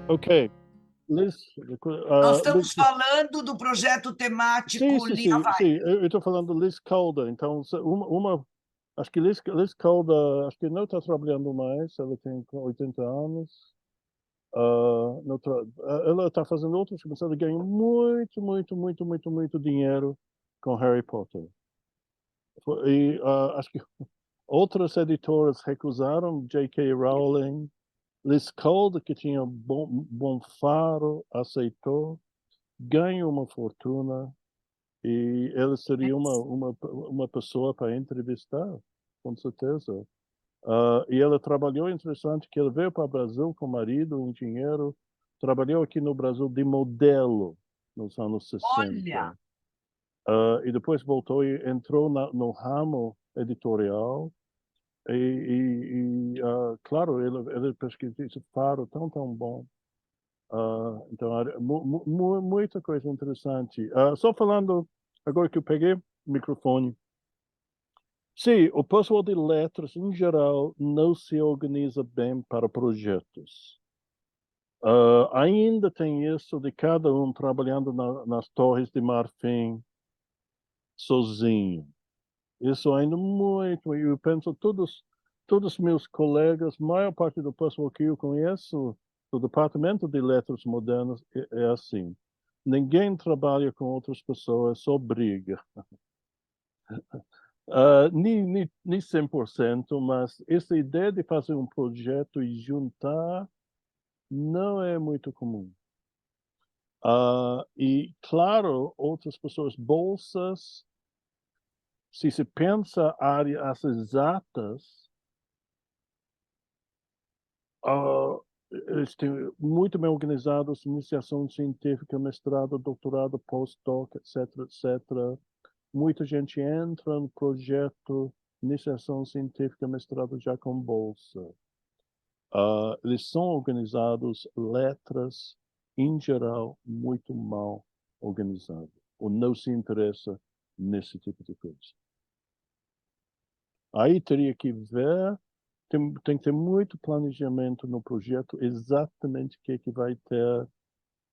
Ok. Liz, Nós Liz, estamos falando do projeto sim, temático sim, Linha sim, Vai. sim, eu estou falando Liz Calder, então, acho que Liz Calder, acho que não está trabalhando mais, ela tem 80 anos, não ela está fazendo outras coisas, ela ganha muito, muito, muito, muito, muito dinheiro com Harry Potter. E acho que outras editoras recusaram J.K. Rowling, Liz Calder, que tinha bom faro, aceitou, ganha uma fortuna. E ela seria uma pessoa para entrevistar, com certeza. E ela trabalhou, interessante, que ela veio para o Brasil com o marido, um engenheiro, trabalhou aqui no Brasil de modelo nos anos 60. Olha, E depois voltou e entrou no ramo editorial. Claro, ele pesquisou esse faro tão, tão bom. Então, muita coisa interessante. Só falando, agora que eu peguei o microfone, sim, o pessoal de letras, em geral, não se organiza bem para projetos. Ainda tem isso de cada um trabalhando nas Torres de Marfim, sozinho. Isso ainda muito, eu penso, todos os meus colegas, maior parte do pessoal que eu conheço, do Departamento de Letras Modernas, é assim. Ninguém trabalha com outras pessoas, só briga. Nem 100%, mas essa ideia de fazer um projeto e juntar não é muito comum. E, claro, outras pessoas, bolsas, se pensa áreas exatas, ah, eles têm muito bem organizados, iniciação científica, mestrado, doutorado, pós-doc, etc., etc. Muita gente entra no projeto, iniciação científica, mestrado já com bolsa. Eles são organizados, letras, em geral, muito mal organizadas, ou não se interessa nesse tipo de coisa. Aí teria que ver, tem que ter muito planejamento no projeto, exatamente o que vai ter.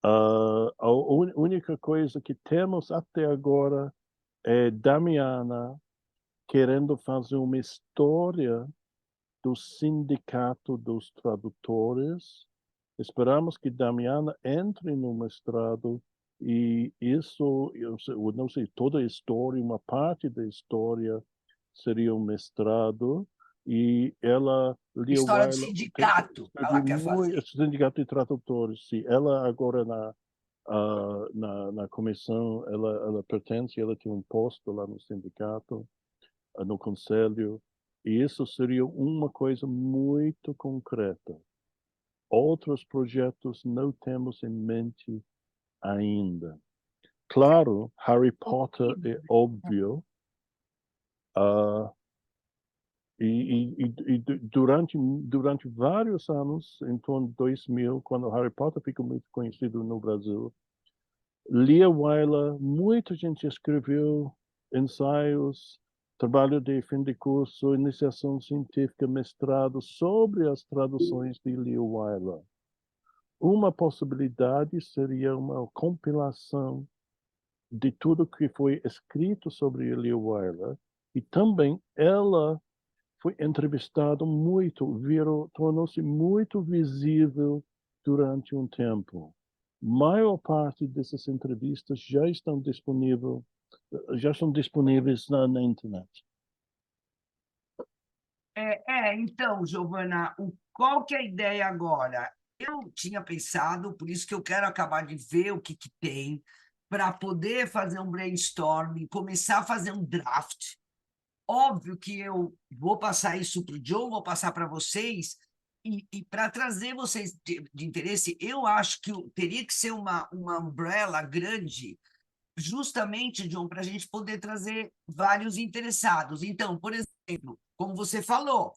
A única coisa que temos até agora é Damiana querendo fazer uma história do Sindicato dos Tradutores. Esperamos que Damiana entre no mestrado e isso, eu não sei, toda a história, uma parte da história seria um mestrado e ela, Lia história do Weiler, sindicato ela escreveu quer muito, fazer. Sindicato de Tradutores, sim. Ela agora na comissão, ela pertence, ela tem um posto lá no sindicato, no conselho, e isso seria uma coisa muito concreta. Outros projetos não temos em mente ainda. Claro, Harry Potter é óbvio, ah, durante vários anos, em torno de 2000, quando Harry Potter ficou muito conhecido no Brasil, Lia Weiler, muita gente escreveu ensaios, trabalho de fim de curso, iniciação científica, mestrado sobre as traduções de Lia Weiler. Uma possibilidade seria uma compilação de tudo que foi escrito sobre Lia Weiler e também ela foi entrevistada muito, tornou-se muito visível durante um tempo. Maior parte dessas entrevistas já estão disponíveis na internet. Então, Giovana, qual que é a ideia agora? Eu tinha pensado, por isso que eu quero acabar de ver o que tem, para poder fazer um brainstorming, começar a fazer um draft. Óbvio que eu vou passar isso para o Joe, vou passar para vocês, e para trazer vocês de interesse, eu acho que teria que ser uma umbrella grande, justamente, John, para a gente poder trazer vários interessados. Então, por exemplo, como você falou,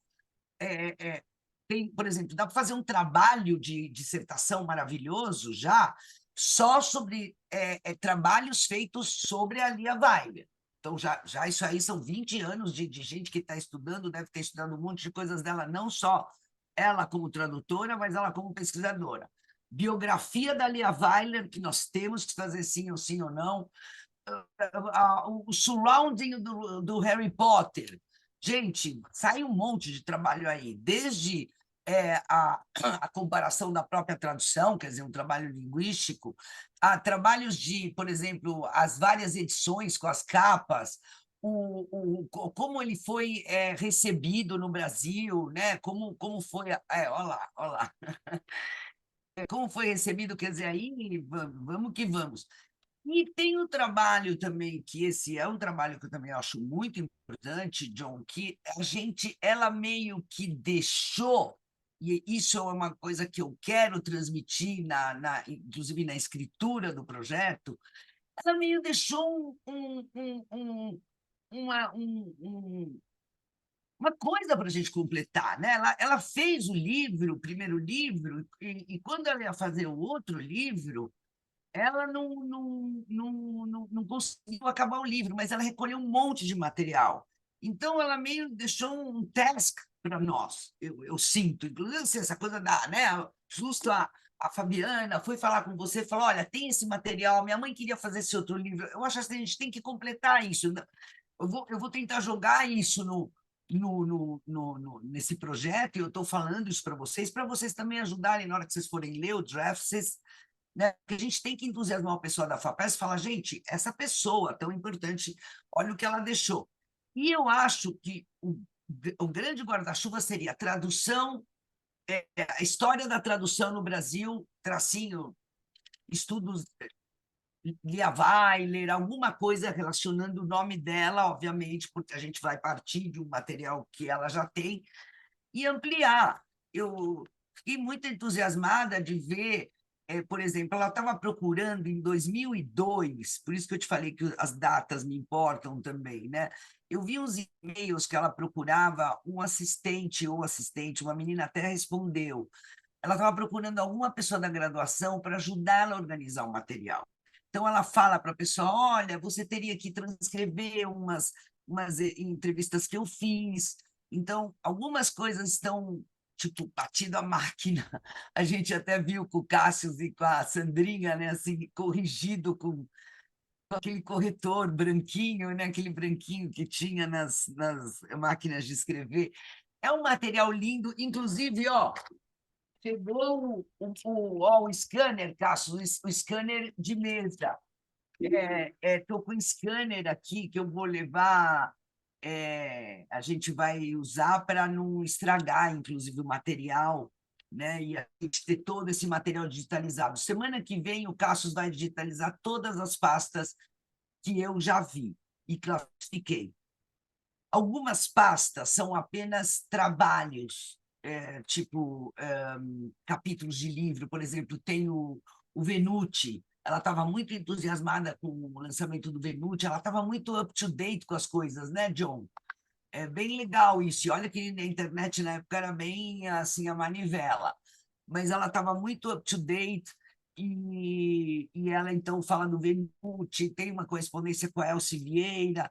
tem, por exemplo, dá para fazer um trabalho de dissertação maravilhoso já, só sobre trabalhos feitos sobre a Lia Weiler. Então, já isso aí são 20 anos de gente que está estudando, deve ter estudado um monte de coisas dela, não só ela como tradutora, mas ela como pesquisadora. biografia da Lia Weiler, que nós temos que fazer sim ou não, o surrounding do Harry Potter. Gente, sai um monte de trabalho aí, desde a comparação da própria tradução, quer dizer, um trabalho linguístico, a trabalhos de, por exemplo, as várias edições com as capas, como ele foi recebido no Brasil, né? Como foi. Olha lá, olha lá. Como foi recebido, quer dizer, aí vamos que vamos. E tem um trabalho também, que esse é um trabalho que eu também acho muito importante, John, que ela meio que deixou, e isso é uma coisa que eu quero transmitir, inclusive na escritura do projeto, ela meio deixou uma coisa para a gente completar, né? Ela fez o primeiro livro, e quando ela ia fazer o outro livro, ela não conseguiu acabar o livro, mas ela recolheu um monte de material. Então, ela meio deixou um task para nós, eu sinto. Inclusive, assim, essa coisa da, né? Justo a Fabiana foi falar com você e falou: olha, tem esse material, minha mãe queria fazer esse outro livro. Eu acho que a gente tem que completar isso. Eu vou tentar jogar isso nesse projeto, e eu estou falando isso para vocês também ajudarem na hora que vocês forem ler o draft, vocês, né, que a gente tem que entusiasmar uma pessoa da FAPESP e falar, gente, essa pessoa tão importante, olha o que ela deixou. E eu acho que o grande guarda-chuva seria a tradução, a história da tradução no Brasil, tracinho, estudos, Lia Weiler, alguma coisa relacionando o nome dela, obviamente, porque a gente vai partir de um material que ela já tem, e ampliar. Eu fiquei muito entusiasmada de ver, por exemplo, ela estava procurando em 2002, por isso que eu te falei que as datas me importam também, né? Eu vi uns e-mails que ela procurava um assistente ou assistente, uma menina até respondeu. Ela estava procurando alguma pessoa da graduação para ajudar ela a organizar o material. Então, ela fala para a pessoa: olha, você teria que transcrever umas entrevistas que eu fiz. Então, algumas coisas estão, tipo, batido a máquina. A gente até viu com o Cássio e com a Sandrinha, né, assim, corrigido com aquele corretor branquinho, né, aquele branquinho que tinha nas máquinas de escrever. É um material lindo, inclusive, ó, chegou o scanner, Cássio, o scanner de mesa. Estou com um scanner aqui que eu vou levar, a gente vai usar para não estragar, inclusive, o material, né? E a gente ter todo esse material digitalizado. Semana que vem, o Cassius vai digitalizar todas as pastas que eu já vi e classifiquei. Algumas pastas são apenas trabalhos, tipo capítulos de livro, por exemplo, tem o Venuti. Ela estava muito entusiasmada com o lançamento do Venuti, ela estava muito up-to-date com as coisas, né, John? É bem legal isso. E olha que na internet na época era bem assim a manivela, mas ela estava muito up-to-date. E ela então fala do Venuti, tem uma correspondência com a Elce Vieira.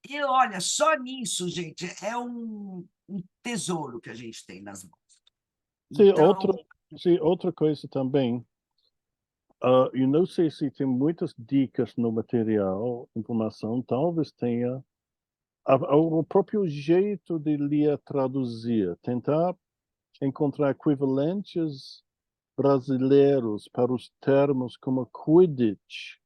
E olha, só nisso, gente, é um tesouro que a gente tem nas mãos. Sim, Então, outra coisa também. Eu não sei se tem muitas dicas no material, informação, talvez tenha o próprio jeito de ler traduzir, tentar encontrar equivalentes brasileiros para os termos como Quidditch,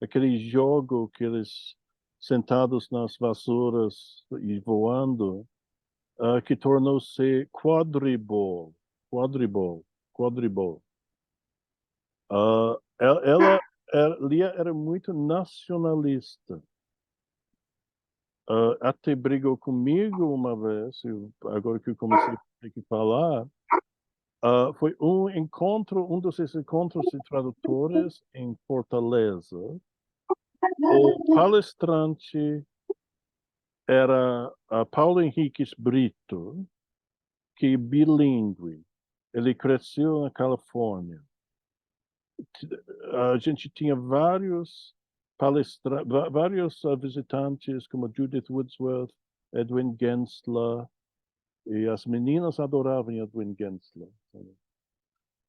aquele jogo que eles sentados nas vassouras e voando, que tornou-se quadribol. Lia era muito nacionalista. Até brigou comigo uma vez, agora que eu comecei a falar, foi um desses encontros de tradutores em Fortaleza. O palestrante era Paulo Henriques Brito, que é bilíngue. Ele cresceu na Califórnia. A gente tinha vários visitantes, como Judith Woodsworth, Edwin Gensler, e as meninas adoravam Edwin Gensler.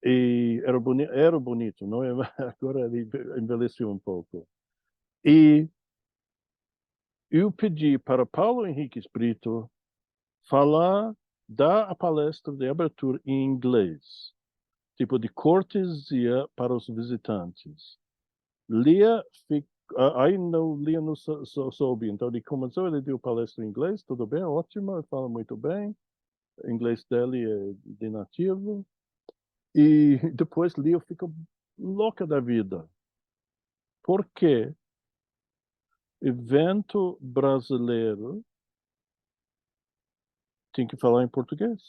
E era bonito, não é? Agora ele envelheceu um pouco. E eu pedi para Paulo Henrique Brito dar a palestra de abertura em inglês, tipo de cortesia para os visitantes. Lia, aí não, Lia não soube, então ele começou, ele deu palestra em inglês, tudo bem, ótimo, ele fala muito bem, o inglês dele é de nativo, e depois Lia fica louca da vida. Por quê? Evento brasileiro tem que falar em português.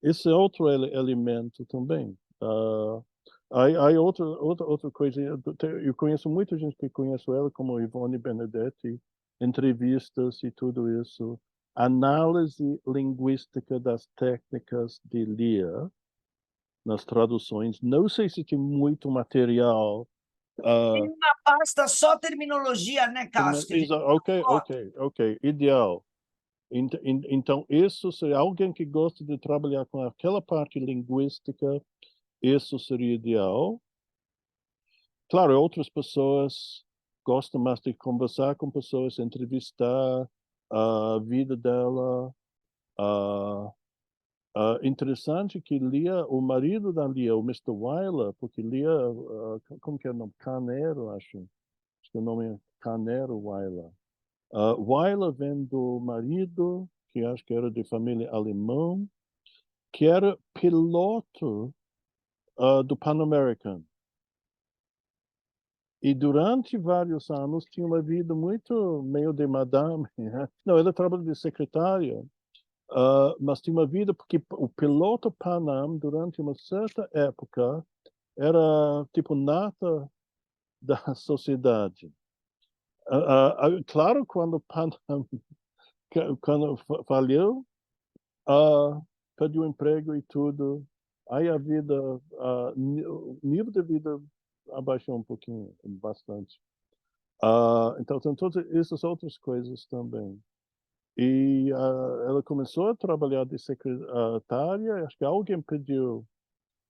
Esse é outro elemento também. Aí outra coisa, eu conheço muita gente que conhece ela, como Ivone Benedetti, entrevistas e tudo isso, análise linguística das técnicas de Lia nas traduções. Não sei se tem muito material. Tem uma pasta só terminologia, né, Cássio? Que a gente Ok, ideal. Então, isso seria alguém que gosta de trabalhar com aquela parte linguística, isso seria ideal. Claro, outras pessoas gostam mais de conversar com pessoas, entrevistar a vida dela. Interessante que Lia, o marido da Lia, o Mr. Wyler, porque Lia, como que é o nome? Carneiro, acho. Acho que o nome é Carneiro Wyler. Wyler vem do marido, que acho que era de família alemã, que era piloto do Pan American. E durante vários anos tinha uma vida muito meio de madame. Né? Não, ela trabalha de secretária, mas tinha uma vida porque o piloto Pan Am, durante uma certa época, era tipo nata da sociedade. Claro, quando o Pan Am quando falhou, perdeu o emprego e tudo. Aí a vida, o nível de vida abaixou um pouquinho, bastante. Então tem todas essas outras coisas também. E ela começou a trabalhar de secretária, acho que alguém pediu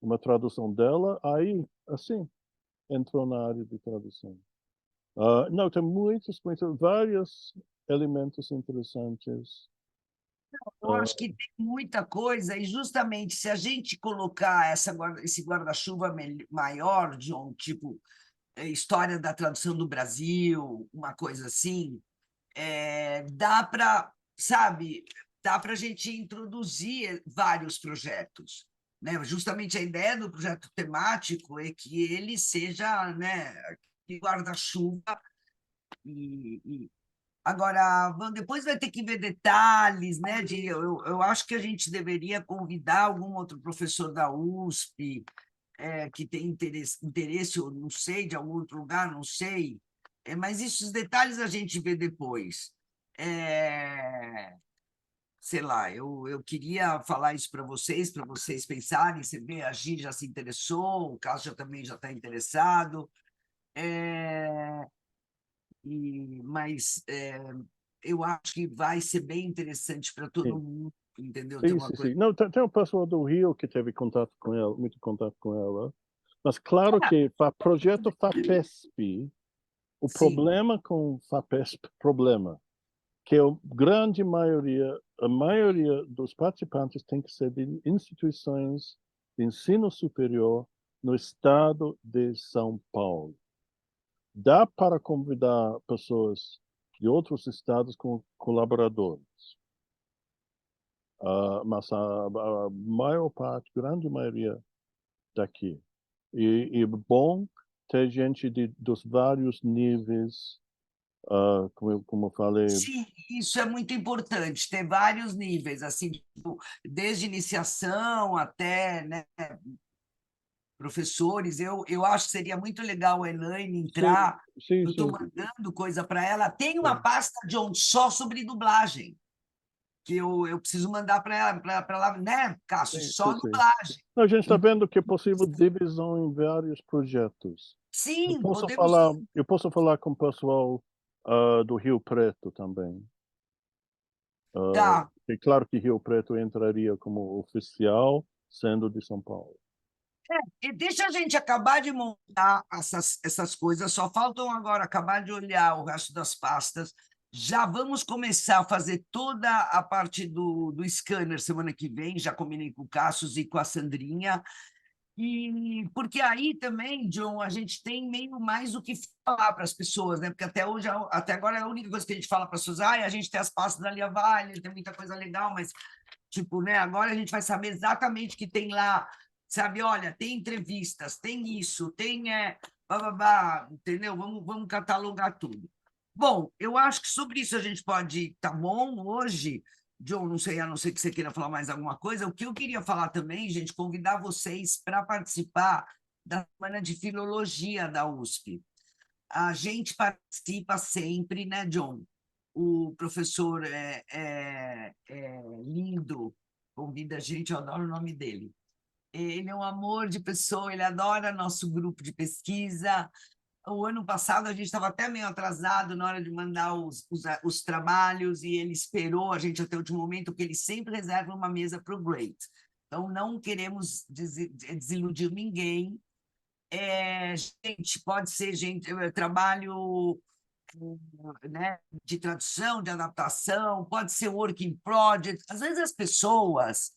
uma tradução dela, aí, assim, entrou na área de tradução. Não, tem vários elementos interessantes. Eu acho que tem muita coisa, e justamente se a gente colocar esse guarda-chuva maior, de um tipo história da tradução do Brasil, uma coisa assim, dá para, sabe, dá para a gente introduzir vários projetos. Né? Justamente a ideia do projeto temático é que ele seja, né, guarda-chuva e agora, depois vai ter que ver detalhes, né? Eu acho que a gente deveria convidar algum outro professor da USP que tem interesse, ou não sei, de algum outro lugar, não sei. Mas esses detalhes a gente vê depois. Sei lá, eu queria falar isso para vocês pensarem. Você vê, a Gi já se interessou, o Cássio também já está interessado. Mas eu acho que vai ser bem interessante para todo Sim, mundo, entendeu? Ter sim, uma sim. coisa. Sim. Não, tem o pessoal do Rio que teve contato com ela, muito contato com ela. Mas claro que para projeto FAPESP, o Sim, problema com FAPESP, que a maioria dos participantes tem que ser de instituições de ensino superior no estado de São Paulo. Dá para convidar pessoas de outros estados como colaboradores, mas a maior parte, grande maioria daqui. E bom ter gente dos vários níveis, como eu falei. sim, isso é muito importante, ter vários níveis, assim, tipo, desde iniciação até, né, professores. Eu acho que seria muito legal a Elaine Sim, entrar. sim, Eu estou sim. mandando coisa para ela. Tem uma Sim. pasta, John, só sobre dublagem, que eu preciso mandar para ela, né, Cássio? Sim, Só sim, sim. dublagem. A gente está vendo que é possível divisão em vários projetos. Eu Sim, posso podemos. falar, eu posso falar com o pessoal do Rio Preto também. Tá. É claro que Rio Preto entraria como oficial, sendo de São Paulo. E deixa a gente acabar de montar essas coisas, só faltam agora acabar de olhar o resto das pastas. Já vamos começar a fazer toda a parte do scanner semana que vem, já combinei com o Cassius e com a Sandrinha. E porque aí também, John, a gente tem meio mais o que falar para as pessoas, né? Porque até hoje, até agora, a única coisa que a gente fala para as pessoas, a gente tem as pastas da Lia Vale, tem muita coisa legal, mas tipo, né? Agora a gente vai saber exatamente o que tem lá, sabe? Olha, tem entrevistas, tem isso, tem bababá, entendeu? Vamos catalogar tudo. Bom, eu acho que sobre isso a gente pode, tá bom, hoje, John, não sei, a não ser que você queira falar mais alguma coisa. O que eu queria falar também, gente, convidar vocês para participar da Semana de Filologia da USP. A gente participa sempre, né, John? O professor é lindo, convida a gente, eu adoro o nome dele. Ele é um amor de pessoa, ele adora nosso grupo de pesquisa. O ano passado a gente estava até meio atrasado na hora de mandar os trabalhos e ele esperou a gente até o último momento, porque ele sempre reserva uma mesa para o Great. Então, não queremos desiludir ninguém. Gente, pode ser gente, eu trabalho, né, de tradução, de adaptação, pode ser working project. Às vezes as pessoas,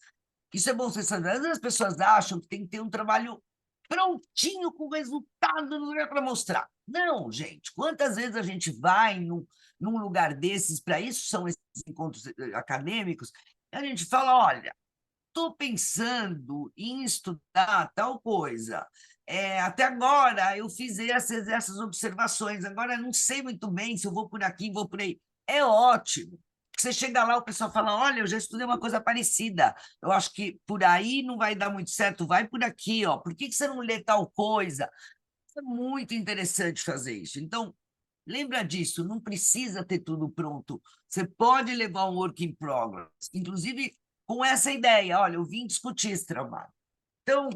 isso é bom você saber, às vezes as pessoas acham que tem que ter um trabalho prontinho com resultado para mostrar. Não, gente, quantas vezes a gente vai num lugar desses, para isso são esses encontros acadêmicos, e a gente fala, olha, estou pensando em estudar tal coisa. Até agora eu fiz essas observações, agora não sei muito bem se eu vou por aqui, vou por aí. É ótimo. Você chega lá, o pessoal fala: olha, eu já estudei uma coisa parecida, eu acho que por aí não vai dar muito certo, vai por aqui, ó. Por que você não lê tal coisa? É muito interessante fazer isso. Então, lembra disso, não precisa ter tudo pronto. Você pode levar um work in progress, inclusive com essa ideia. Olha, eu vim discutir esse trabalho. Então,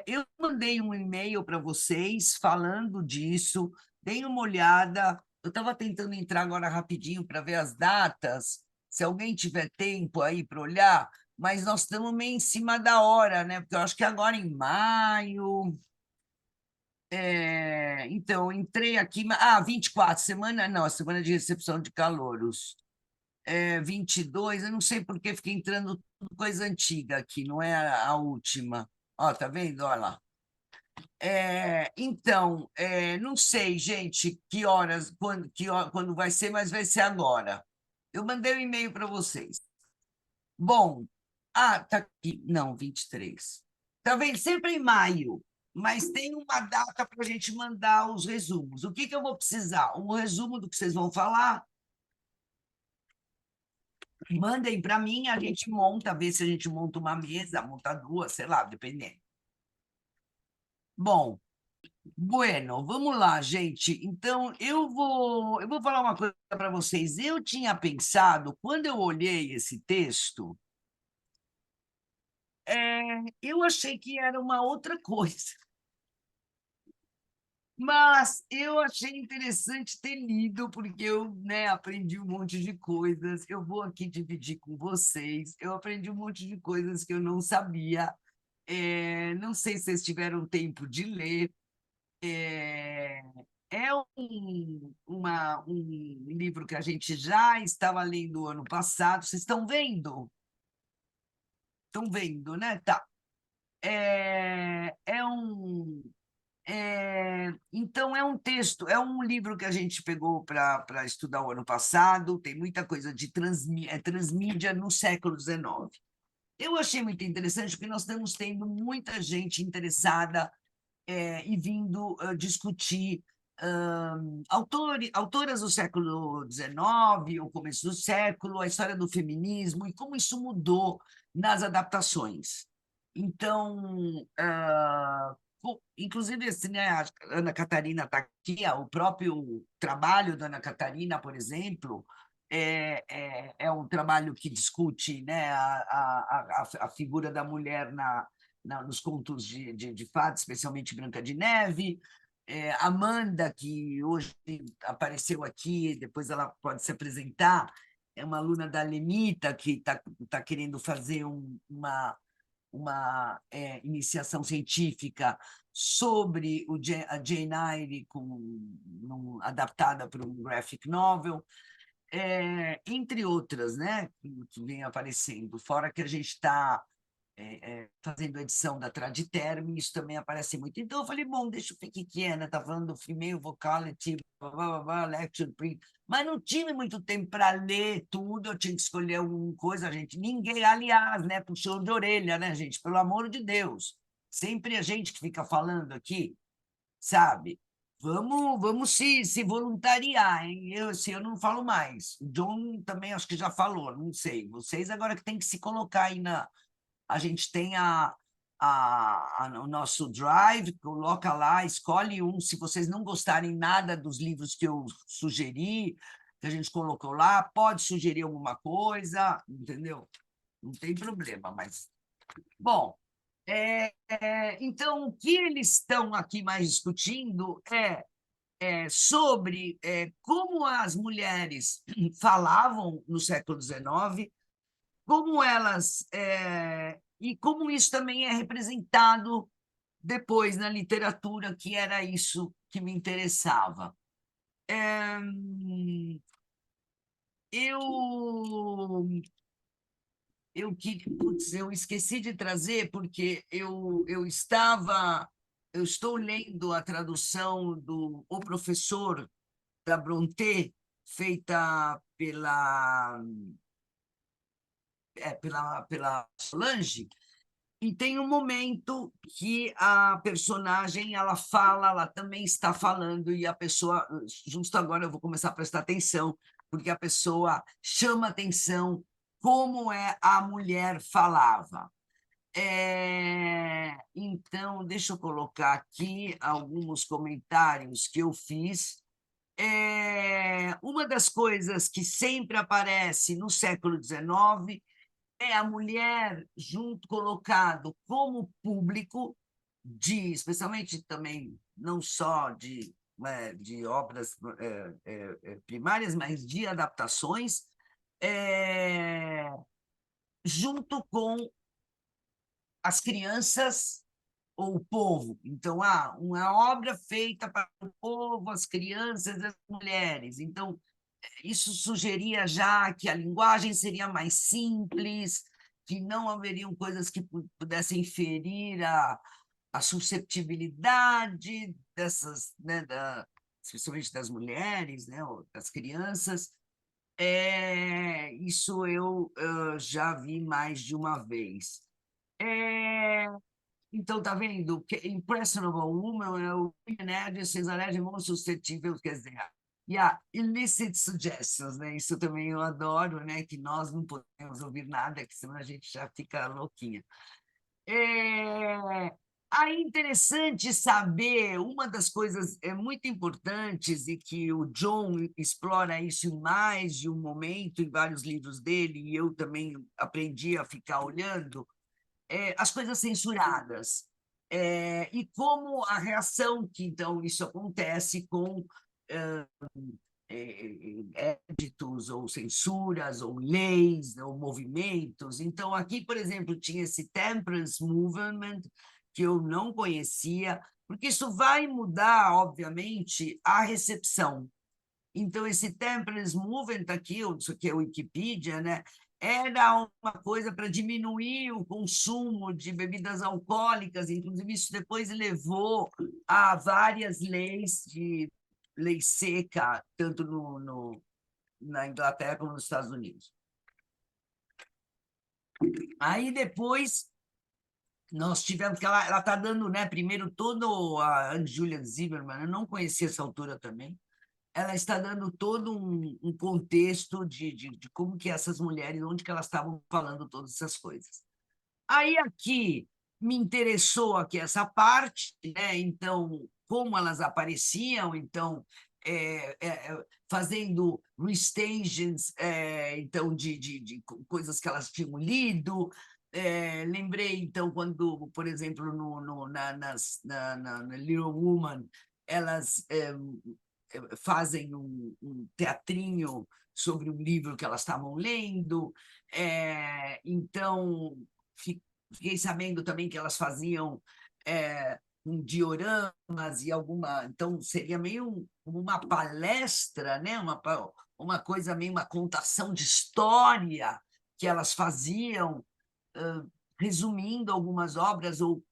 eu mandei um e-mail para vocês falando disso, deem uma olhada. Eu estava tentando entrar agora rapidinho para ver as datas, se alguém tiver tempo aí para olhar, mas nós estamos meio em cima da hora, né? Porque eu acho que agora em maio. Então, entrei aqui. 24, semana, não, a semana de recepção de calouros. 22, eu não sei por que fiquei entrando tudo coisa antiga aqui, não é a última. Ó, tá vendo? Olha lá. Então, não sei, gente, que horas, quando vai ser, mas vai ser agora. Eu mandei um e-mail para vocês. Bom, tá aqui. Não, 23. Tá vendo? Sempre em maio, mas tem uma data para a gente mandar os resumos. O que eu vou precisar? Um resumo do que vocês vão falar. Mandem para mim, a gente monta, vê se a gente monta uma mesa, monta duas, sei lá, dependendo. Bom, bueno, vamos lá, gente. Então, eu vou falar uma coisa para vocês. Eu tinha pensado, quando eu olhei esse texto, eu achei que era uma outra coisa. Mas eu achei interessante ter lido, porque eu, né, aprendi um monte de coisas. Eu vou aqui dividir com vocês. Eu aprendi um monte de coisas que eu não sabia. Não sei se vocês tiveram tempo de ler. É, um livro que a gente já estava lendo ano passado. Vocês estão vendo? Estão vendo, né? Tá. Então, é um texto, é um livro que a gente pegou para estudar o ano passado, tem muita coisa de transmídia no século XIX. Eu achei muito interessante, porque nós estamos tendo muita gente interessada e vindo discutir autoras do século XIX, o começo do século, a história do feminismo e como isso mudou nas adaptações. Então, inclusive, assim, né, a Ana Catarina está aqui, o próprio trabalho da Ana Catarina, por exemplo, é um trabalho que discute, né, a figura da mulher nos contos de fadas, especialmente Branca de Neve. Amanda, que hoje apareceu aqui, depois ela pode se apresentar, é uma aluna da Lenita que está querendo fazer uma iniciação científica sobre a Jane Eyre adaptada para um graphic novel, entre outras, né, que vem aparecendo. Fora que a gente está fazendo a edição da Traditerm, isso também aparece muito. Então eu falei, bom, deixa eu ver o que é, né? Tá falando do female vocality, blá, blá, blá, blá, lecture print, mas não tive muito tempo para ler tudo, eu tinha que escolher alguma coisa, gente. Ninguém, aliás, né, puxou de orelha, né, gente? Pelo amor de Deus. Sempre a gente que fica falando aqui, sabe? Vamos se voluntariar, hein? Eu não falo mais. O John também acho que já falou, não sei. Vocês agora que tem que se colocar aí na. A gente tem o nosso drive, coloca lá, escolhe um. Se vocês não gostarem nada dos livros que eu sugeri, que a gente colocou lá, pode sugerir alguma coisa, entendeu? Não tem problema, mas. Bom, então, o que eles estão aqui mais discutindo é sobre como as mulheres falavam no século XIX, como elas e como isso também é representado depois na literatura, que era isso que me interessava. Eu esqueci de trazer porque eu estou lendo a tradução do O Professor da Brontë, feita pela Solange, e tem um momento que a personagem ela fala, ela também está falando, e a pessoa, justo agora eu vou começar a prestar atenção, porque a pessoa chama atenção como a mulher falava. Então, deixa eu colocar aqui alguns comentários que eu fiz. Uma das coisas que sempre aparece no século XIX é a mulher colocado como público especialmente também não só de obras primárias, mas de adaptações, junto com as crianças ou o povo. Então, uma obra feita para o povo, as crianças, as mulheres. Então, isso sugeria já que a linguagem seria mais simples, que não haveriam coisas que pudessem ferir a susceptibilidade dessas, né, especialmente das mulheres, né, ou das crianças. Isso eu já vi mais de uma vez. Então, tá vendo? Impressionable Woman é o nerd, cesareia muito suscetível, quer dizer, e a illicit suggestions, né? Isso também eu adoro, né? Que nós não podemos ouvir nada, que senão a gente já fica louquinha. Aí interessante saber, uma das coisas muito importantes e que o John explora isso em mais de um momento, em vários livros dele, e eu também aprendi a ficar olhando, as coisas censuradas. E como a reação que, então, isso acontece com éditos, ou censuras, ou leis, ou movimentos. Então, aqui, por exemplo, tinha esse Temperance Movement, que eu não conhecia, porque isso vai mudar, obviamente, a recepção. Então, esse Temperance Movement aqui, isso aqui é a Wikipedia, né? Era uma coisa para diminuir o consumo de bebidas alcoólicas, inclusive isso depois levou a várias leis lei seca, tanto na Inglaterra como nos Estados Unidos. Aí depois nós tivemos que ela está dando, né, primeiro todo a Anne Julia Zimmerman, eu não conhecia essa autora também. Ela está dando todo um contexto de como que essas mulheres, onde que elas estavam falando todas essas coisas. Aí aqui me interessou aqui essa parte, né? Então, como elas apareciam, então, fazendo restagings, então, de coisas que elas tinham lido. Lembrei, então, quando, por exemplo, na Little Woman, elas fazem um teatrinho sobre um livro que elas estavam lendo. Então, fiquei sabendo também que elas faziam dioramas e alguma... Então, seria meio uma palestra, né? Uma coisa meio uma contação de história que elas faziam, resumindo algumas obras ou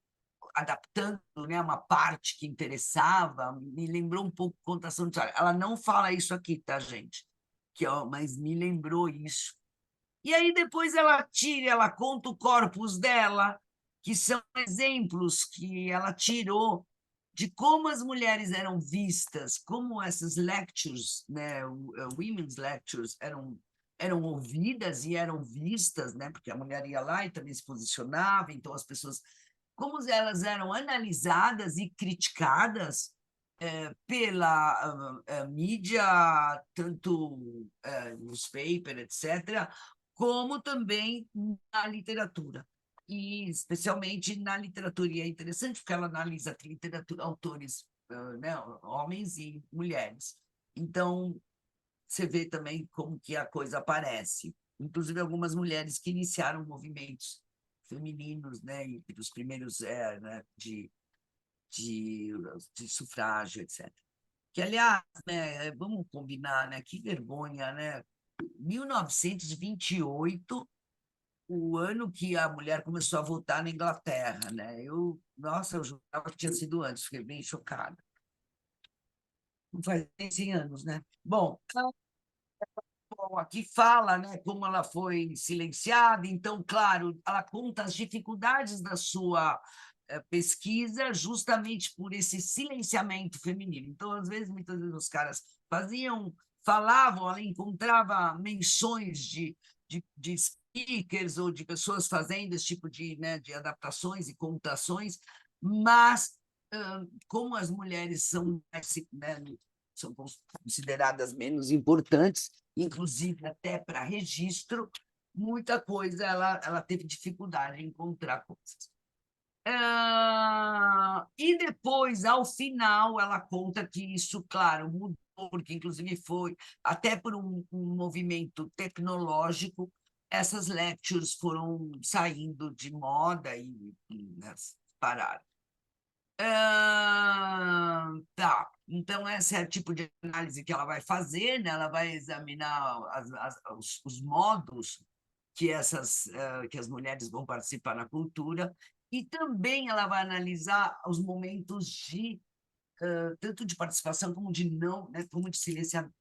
adaptando, né, uma parte que interessava. Me lembrou um pouco contação de história. Ela não fala isso aqui, tá, gente? Mas me lembrou isso. E aí depois ela conta o corpus dela, que são exemplos que ela tirou de como as mulheres eram vistas, como essas lectures, né, women's lectures, eram ouvidas e eram vistas, né, porque a mulher ia lá e também se posicionava, então as pessoas, como elas eram analisadas e criticadas pela mídia, tanto newspaper, etc., como também na literatura, e especialmente na literatura. E é interessante porque ela analisa literatura, autores, né, homens e mulheres. Então, você vê também como que a coisa aparece. Inclusive, algumas mulheres que iniciaram movimentos femininos, né, e os primeiros né, de sufrágio, etc. Que, aliás, né, vamos combinar, né, que vergonha, né? 1928, o ano que a mulher começou a votar na Inglaterra, né? Nossa, eu jurava que tinha sido antes, fiquei bem chocada. Não faz nem 100 anos, né? Bom, aqui fala, né, como ela foi silenciada. Então, claro, ela conta as dificuldades da sua pesquisa justamente por esse silenciamento feminino. Então, às vezes, muitas vezes os caras falavam, ela encontrava menções de speakers ou de pessoas fazendo esse tipo né, de adaptações e contações, mas como as mulheres são, né, são consideradas menos importantes, inclusive até para registro, muita coisa ela teve dificuldade em encontrar coisas. E depois, ao final, ela conta que isso, claro, mudou, porque inclusive foi até por um movimento tecnológico, essas lectures foram saindo de moda e pararam. Tá, então esse é o tipo de análise que ela vai fazer, né? Ela vai examinar os modos que que as mulheres vão participar na cultura, e também ela vai analisar os momentos de tanto de participação como de não, né? Como de silenciamento.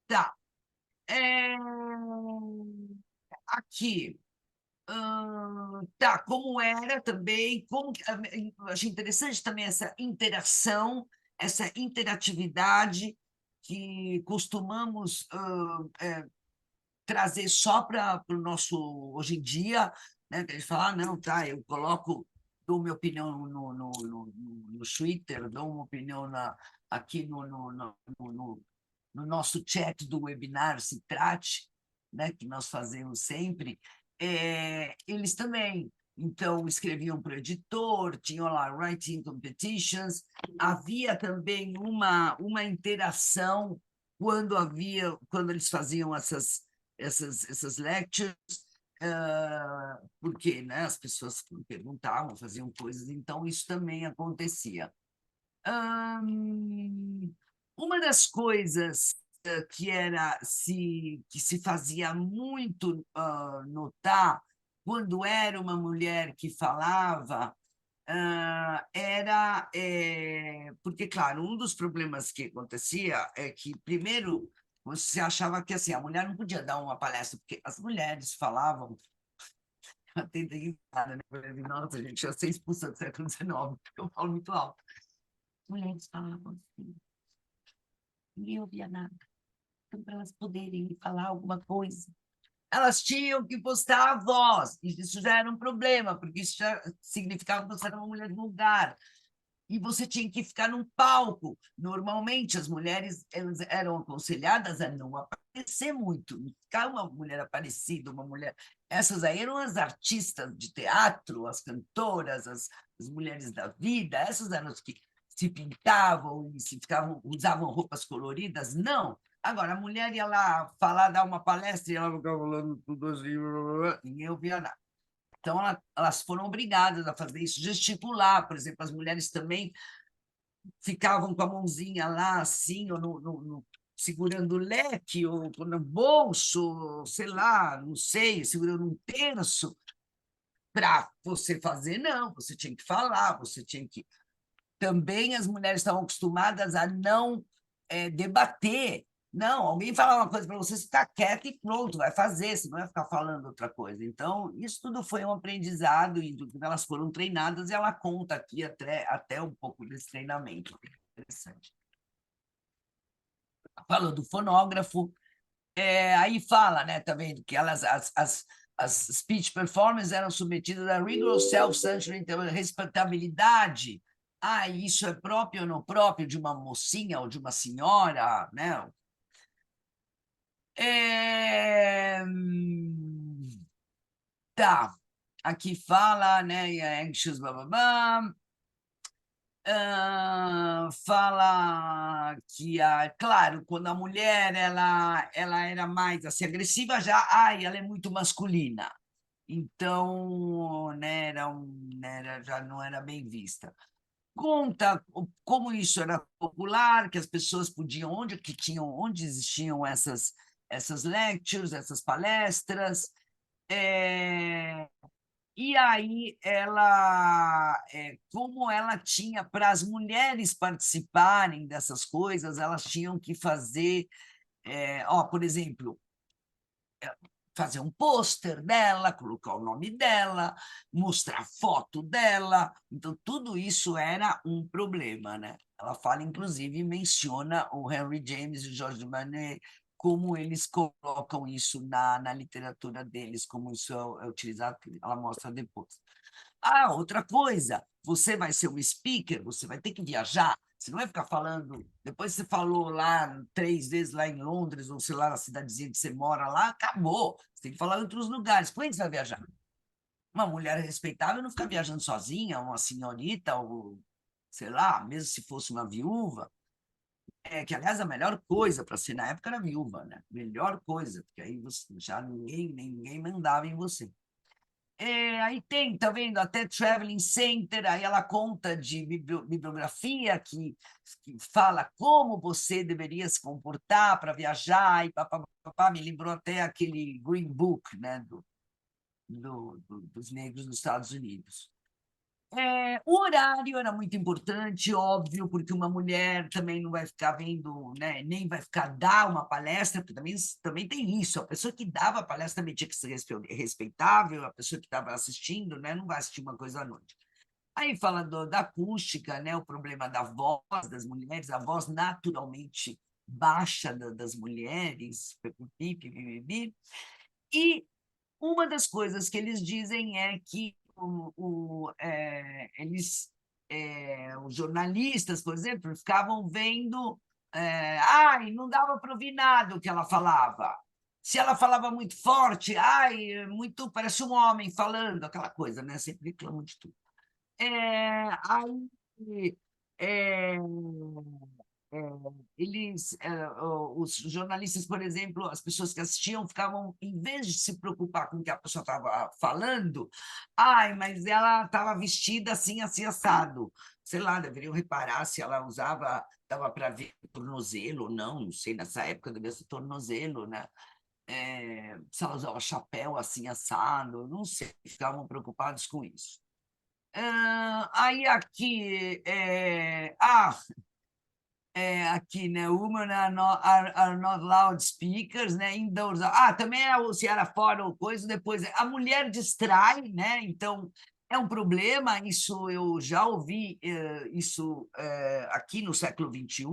Tá. Aqui. Tá, como era também, eu achei interessante também essa interação, essa interatividade que costumamos trazer só para o nosso hoje em dia, né? Que a gente fala, não, tá, eu dou minha opinião no Twitter, dou uma opinião aqui no nosso chat do webinar Se Trate, né, que nós fazemos sempre. Eles também, então, escreviam para o editor, tinham lá writing competitions, havia também uma interação quando eles faziam essas lectures, porque, né, as pessoas perguntavam, faziam coisas, então isso também acontecia. Uma das coisas que se fazia muito notar quando era uma mulher que falava, era... porque, claro, um dos problemas que acontecia é que, primeiro, você achava que assim, a mulher não podia dar uma palestra, porque as mulheres falavam... Até risada, né? Nossa, gente, eu sei expulsa do século XIX, porque eu falo muito alto. Mulheres falavam assim, ninguém ouvia nada. Então, para elas poderem falar alguma coisa, elas tinham que postar a voz. E isso já era um problema, porque isso já significava que você era uma mulher vulgar. E você tinha que ficar num palco. Normalmente, as mulheres elas eram aconselhadas a não aparecer muito, não ficar uma mulher aparecida, uma mulher... Essas aí eram as artistas de teatro, as cantoras, as mulheres da vida, essas eram as que se pintavam e usavam roupas coloridas. Não, Agora, a mulher ia lá falar, dar uma palestra, e ela ficava falando tudo assim, ninguém ouvia nada. Então, elas foram obrigadas a fazer isso, gesticular, por exemplo, as mulheres também ficavam com a mãozinha lá, assim, ou segurando o leque, ou no bolso, sei lá, não sei, segurando um terço, para você fazer, não, você tinha que falar, você tinha que. Também as mulheres estavam acostumadas a não debater. Não, alguém falar uma coisa para você, você está quieta e pronto, vai fazer, você não vai ficar falando outra coisa. Então, isso tudo foi um aprendizado, e elas foram treinadas, e ela conta aqui até um pouco desse treinamento. Interessante. Falou do fonógrafo, aí fala, né, também, que as speech performances eram submetidas a rigorous self-censoring, então, respeitabilidade. Isso é próprio ou não próprio de uma mocinha ou de uma senhora, né? Tá, aqui fala, né, anxious, blá, blá, blá. Fala que, claro, quando a mulher ela era mais assim, agressiva, já ela é muito masculina. Então, né, já não era bem vista. Conta como isso era popular, que as pessoas podiam, onde existiam essas lectures, essas palestras. E aí como ela tinha, para as mulheres participarem dessas coisas, elas tinham que fazer, por exemplo, fazer um pôster dela, colocar o nome dela, mostrar foto dela. Então, tudo isso era um problema, né? Ela fala, inclusive, menciona o Henry James e o George Manet, como eles colocam isso na literatura deles, como isso é utilizado, ela mostra depois. Outra coisa, você vai ser um speaker, você vai ter que viajar, você não vai ficar falando. Depois você falou lá 3 vezes lá em Londres, ou sei lá, na cidadezinha que você mora lá, acabou. Você tem que falar em outros lugares. Como é que você vai viajar? Uma mulher respeitável não fica viajando sozinha, uma senhorita, ou sei lá, mesmo se fosse uma viúva. Que, aliás, a melhor coisa para ser na época era viúva, né? Melhor coisa, porque aí você, já ninguém mandava em você. Aí tem, tá vendo, até Traveling Center, aí ela conta de bibliografia que fala como você deveria se comportar para viajar, e papapá, me lembrou até aquele Green Book, né, dos negros nos Estados Unidos. O horário era muito importante, óbvio, porque uma mulher também não vai ficar vendo, né, nem vai ficar dar uma palestra, porque também tem isso, a pessoa que dava a palestra também tinha que ser respeitável, a pessoa que estava assistindo, né, não vai assistir uma coisa à noite. Aí falando da acústica, né, o problema da voz das mulheres, a voz naturalmente baixa das mulheres, e uma das coisas que eles dizem é que os jornalistas, por exemplo, ficavam vendo, não dava para ouvir nada o que ela falava. Se ela falava muito forte, muito, parece um homem falando, aquela coisa, né? Sempre reclamam de tudo. Aí, é, os jornalistas, por exemplo, as pessoas que assistiam ficavam, em vez de se preocupar com o que a pessoa estava falando, mas ela estava vestida assim, assim, assado. Sei lá, deveriam reparar se ela usava, dava para ver tornozelo ou não sei, nessa época devia ser tornozelo, né? Se ela usava chapéu assim, assado, não sei, ficavam preocupados com isso. Aí aqui, aqui, né? Women are not loudspeakers, né? Indoors. Também se era fora ou coisa, depois a mulher distrai, né? Então é um problema. Isso eu já ouvi isso aqui no século XXI.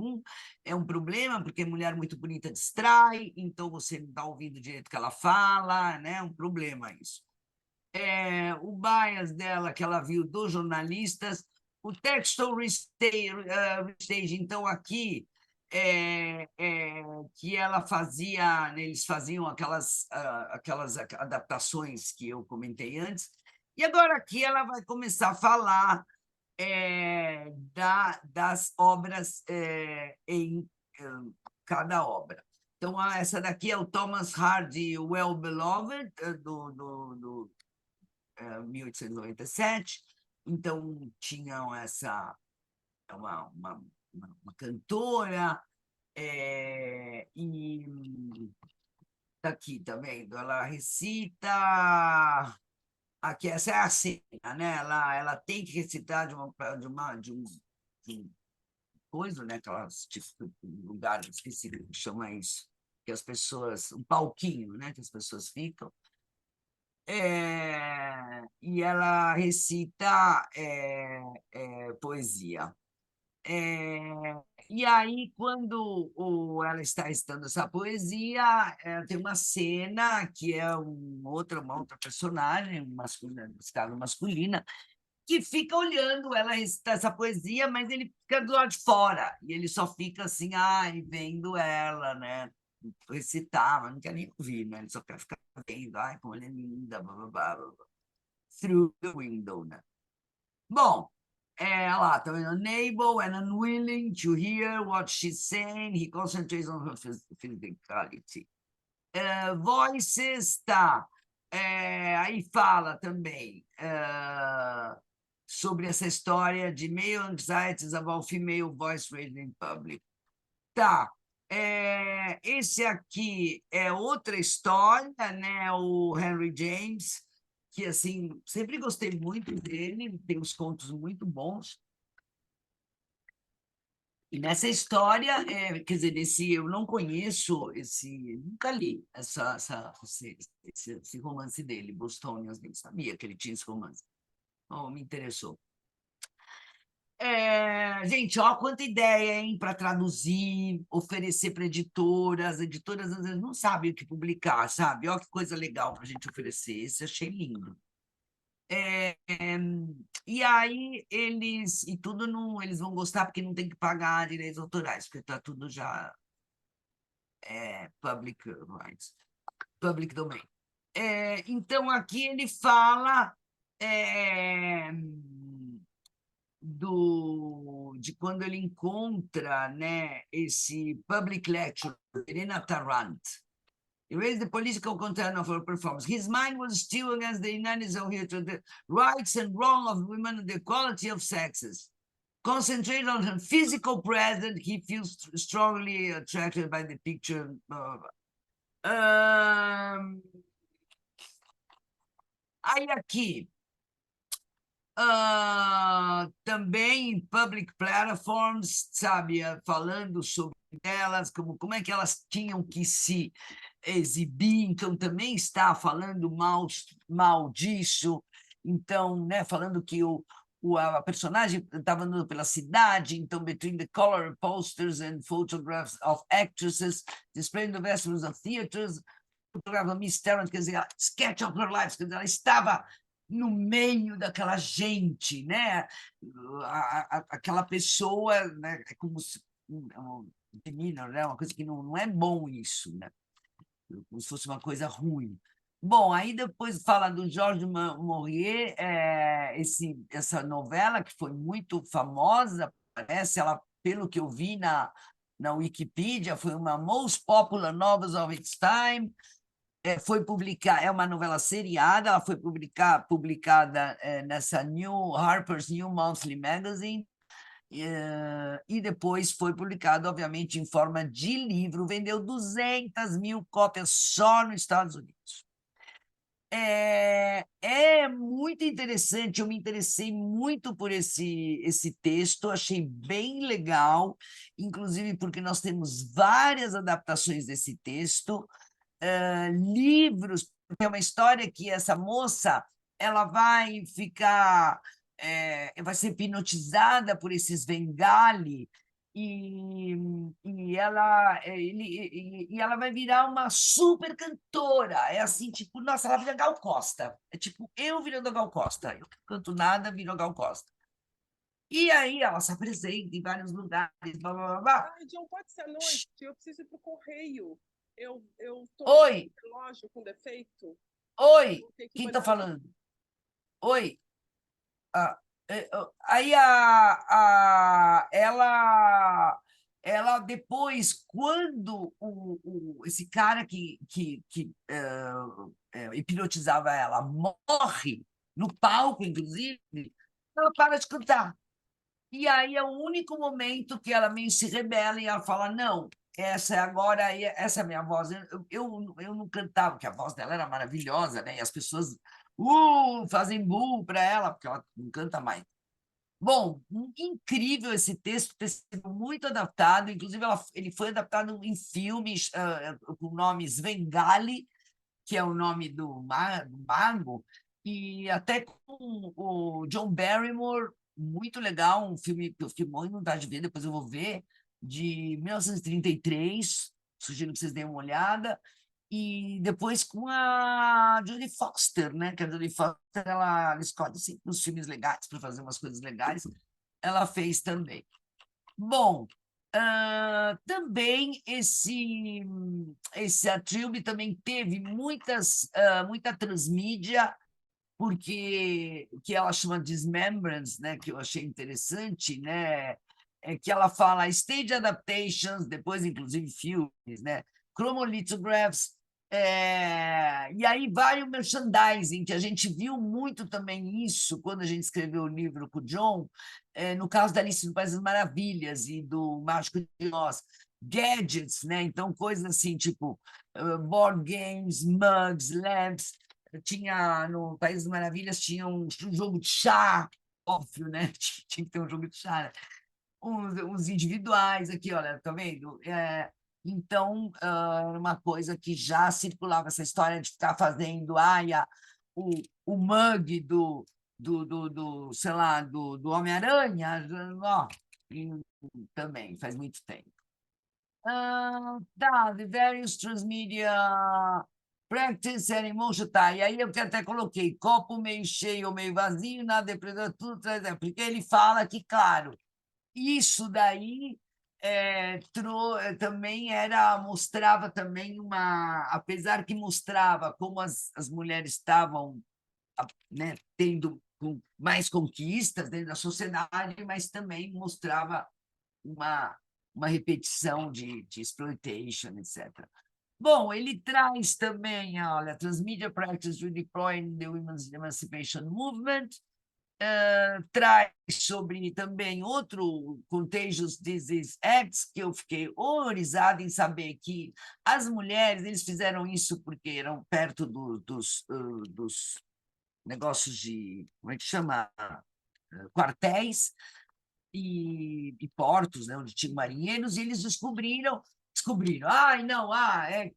É um problema porque a mulher muito bonita distrai, então você não está ouvindo direito o que ela fala, né? É um problema isso. O bias dela que ela viu dos jornalistas, o textual restage, então aqui que ela fazia, né, eles faziam aquelas adaptações que eu comentei antes, e agora aqui ela vai começar a falar das obras em cada obra. Então, essa daqui é o Thomas Hardy Well Beloved, do 1897. Então, tinham essa... uma cantora, e tá aqui, tá vendo? Ela recita... Aqui, essa é a cena, né? Ela tem que recitar de um coisa, né? Aquelas, tipo, lugar, esqueci como chama isso, que as pessoas... Um palquinho, né? Que as pessoas ficam. E ela recita poesia. E aí, quando ela está recitando essa poesia, tem uma cena que é uma outra personagem, masculina, nesse caso masculina, que fica olhando ela recitar essa poesia, mas ele fica do lado de fora, e ele só fica assim, ai, vendo ela, né? Recitar, mas não quer nem ouvir, né? Ele só quer ficar vendo, ai, como ela é linda, blá, blá, blá, blá. Through the window, né? Bom, lá, tá vendo? Unable and unwilling to hear what she's saying, he concentrates on her physicality. Voices, tá. Aí fala também sobre essa história de male anxieties about female voice raised in public. Tá. Esse aqui é outra história, né? O Henry James, que assim, sempre gostei muito dele, tem uns contos muito bons. E nessa história, quer dizer, eu não conheço nunca li esse romance dele, Bostonians, nem sabia que ele tinha esse romance. Não me interessou. Gente, ó, quanta ideia, hein, para traduzir, oferecer para editoras. As editoras às vezes não sabem o que publicar, sabe? Ó, que coisa legal para a gente oferecer. Esse eu achei lindo. E aí eles eles vão gostar porque não tem que pagar direitos autorais, porque está tudo já public rights, public domain. Então aqui ele fala de quando ele encontra, né, esse public lecture, Irena Tarrant. He raised the political content of her performance. His mind was still against the United States, the rights and wrong of women, the equality of sexes. Concentrated on her physical presence, he feels strongly attracted by the picture. Aí aqui, também em public platforms, sabe, falando sobre elas, como é que elas tinham que se exibir, então também está falando mal disso, então, né, falando que a personagem estava andando pela cidade, então, between the color posters and photographs of actresses, displaying the vestibles of theaters, fotografava Miss Tarrant, quer dizer, sketch of her life, quer dizer, ela estava no meio daquela gente, né? Aquela pessoa, né? É como se menina, né? Uma coisa que não é bom isso, né? Como se fosse uma coisa ruim. Bom, aí depois fala do Georges Maurier, essa novela que foi muito famosa, parece, ela, pelo que eu vi na Wikipedia, foi uma most popular novels of its time. Foi publicar, é uma novela seriada, ela foi publicada nessa Harper's New Monthly Magazine, e depois foi publicado, obviamente, em forma de livro, vendeu 200 mil cópias só nos Estados Unidos. É muito interessante, eu me interessei muito por esse texto, achei bem legal, inclusive porque nós temos várias adaptações desse texto, livros, porque é uma história que essa moça ela vai ficar, vai ser hipnotizada por esses Bengali e ela vai virar uma super cantora. É assim, tipo, nossa, ela vira Gal Costa. É tipo, eu virando a Gal Costa. Eu não canto nada, viro a Gal Costa. E aí ela se apresenta em vários lugares, blá, blá, blá, blá. Ai, John, pode ser à noite? Eu preciso ir para o correio. Eu tô Oi, com um relógio com defeito. oi, Vou ter que quem mandar- está falando? Oi. Aí ela ela depois, quando esse cara que hipnotizava ela morre, no palco, inclusive, ela para de cantar. E aí é o único momento que ela meio se rebela e ela fala, não, essa é a minha voz. Eu não cantava, porque a voz dela era maravilhosa, né? E as pessoas fazem para ela, porque ela não canta mais. Bom, incrível esse texto ter sido muito adaptado, inclusive ele foi adaptado em filmes com o nome Svengali, que é o nome do mago, e até com o John Barrymore, muito legal, um filme que eu fiquei morrendo de vontade de ver, depois eu vou ver, de 1933, sugiro que vocês deem uma olhada, e depois com a Jodie Foster, né? Que a Jodie Foster, ela escolhe sempre uns filmes legais para fazer umas coisas legais, ela fez também. Bom, também esse Atriube também teve muita transmídia, porque o que ela chama de Dismembrance, né, que eu achei interessante, né, é que ela fala stage adaptations, depois inclusive filmes, né, chromolithographs, e aí vai o merchandising, que a gente viu muito também isso quando a gente escreveu o livro com o John, no caso da Alice no País das Maravilhas e do Mágico de Oz, gadgets, né? Então, coisas assim, tipo board games, mugs, lamps. Tinha, no País das Maravilhas, tinha um jogo de chá, óbvio, né? Tinha que ter um jogo de chá, né? Uns individuais aqui, olha, tá vendo? Então, era uma coisa que já circulava, essa história de ficar fazendo o mug sei lá, do Homem-Aranha, ó, também, faz muito tempo. The various transmedia practice and emotion, tá, e aí eu que até coloquei copo meio cheio ou meio vazio, nada depredador, tudo, porque ele fala que, claro, isso daí também mostrava também apesar que mostrava como as mulheres estavam, né, tendo mais conquistas dentro da sociedade, mas também mostrava uma repetição de exploitation, etc. Bom, ele traz também, olha, Transmedia Practice Redeploying the Women's Emancipation Movement, traz sobre também outro Contagious Disease Acts, que eu fiquei horrorizada em saber que as mulheres, eles fizeram isso porque eram perto dos negócios de, como é que chama? Quartéis e portos, né, onde tinham marinheiros, e eles descobriram, ai, não,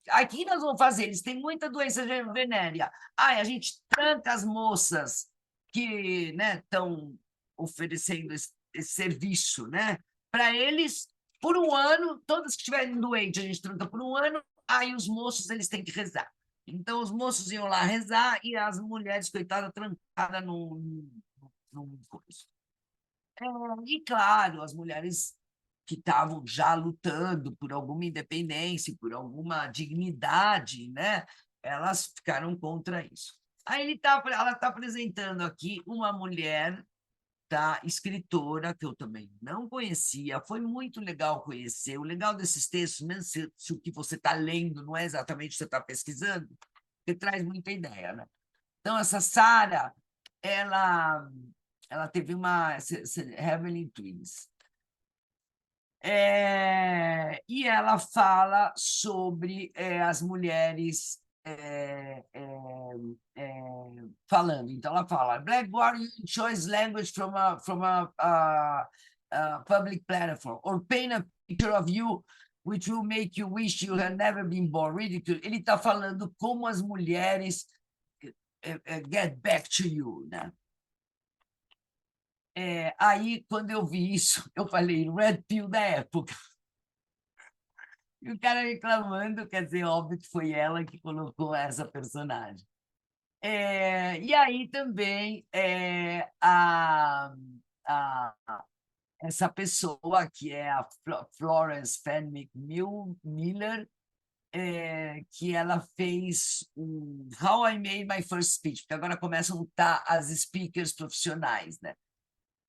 aqui nós vamos fazer, eles têm muita doença venérea, a gente tranca as moças que, né, estão oferecendo esse serviço, né, para eles, por um ano, todas que estiverem doentes, a gente tranca por um ano, aí os moços, eles têm que rezar. Então, os moços iam lá rezar e as mulheres, coitadas, trancadas num coisa. E, claro, as mulheres que estavam já lutando por alguma independência, por alguma dignidade, né? Elas ficaram contra isso. Aí ela está apresentando aqui uma mulher, tá, escritora, que eu também não conhecia, foi muito legal conhecer. O legal desses textos, mesmo se o que você está lendo não é exatamente o que você está pesquisando, você traz muita ideia, né? Então, essa Sarah, ela teve uma Heavenly Twins. E ela fala sobre as mulheres falando. Então, ela fala: Blackboard choice language from a public platform, or paint a picture of you which will make you wish you had never been born. Ridicule. Ele está falando como as mulheres get back to you, né? Aí, quando eu vi isso, eu falei, Red Pill da época. E o cara reclamando, quer dizer, óbvio que foi ela que colocou essa personagem. E aí também essa pessoa, que é a Florence Fenwick Miller, que ela fez How I Made My First Speech, porque agora começam a estar as speakers profissionais, né?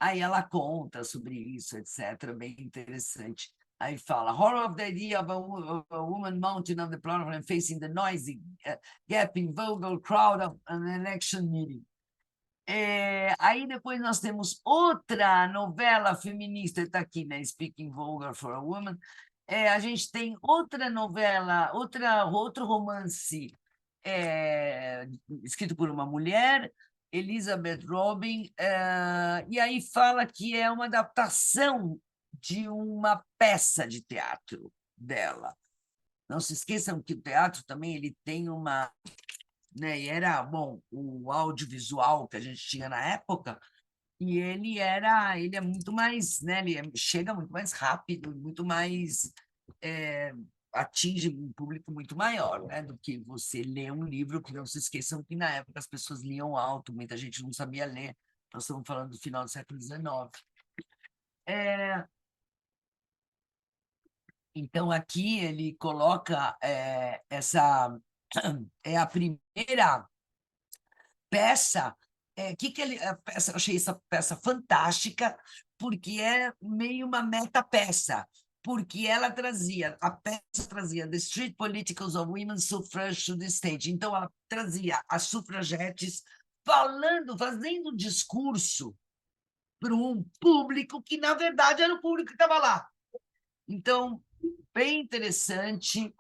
Aí ela conta sobre isso, etc., bem interessante. Aí fala, horror of the idea of a woman mounted on the platform and facing the noisy, gaping, vulgar crowd of an election meeting. Aí depois nós temos outra novela feminista, está aqui, né? Speaking Vulgar for a Woman. A gente tem outra novela, outro romance escrito por uma mulher, Elizabeth Robin, e aí fala que é uma adaptação de uma peça de teatro dela. Não se esqueçam que o teatro também ele tem uma... Né, e era, bom, o audiovisual que a gente tinha na época, e ele é muito mais, né, chega muito mais rápido, muito mais... atinge um público muito maior, né, do que você ler um livro, que não se esqueçam que na época as pessoas liam alto, muita gente não sabia ler, nós estamos falando do final do século XIX. Então, aqui ele coloca essa... É a primeira peça... eu achei essa peça fantástica, porque é meio uma meta-peça, porque a peça trazia The Street Politicals of Women's Suffrage to the Stage. Então, ela trazia as sufragetes fazendo um discurso para um público que, na verdade, era o público que estava lá. Então, bem interessante.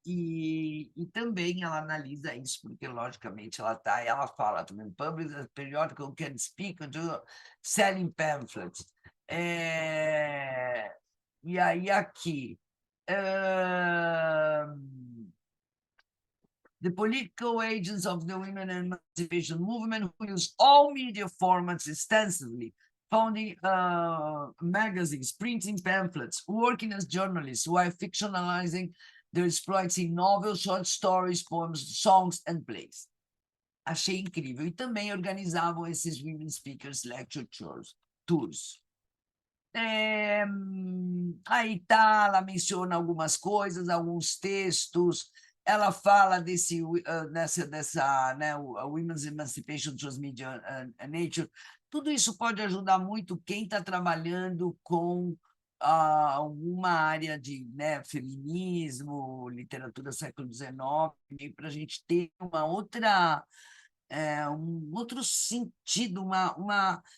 E também ela analisa isso, porque, logicamente, ela fala também, public periodical can speak to selling pamphlets. E aí, aqui, the political agents of the women emancipation movement who use all media formats extensively, founding magazines, printing pamphlets, working as journalists while fictionalizing their exploits in novels, short stories, poems, songs and plays. Achei incrível. E também organizavam esses Women Speakers Lecture Tours. Aí tá, ela menciona algumas coisas, alguns textos, ela fala dessa né, Women's Emancipation Transmedia Nature. Tudo isso pode ajudar muito quem está trabalhando com alguma área de, né, feminismo, literatura do século XIX, para a gente ter uma outra... um outro sentido,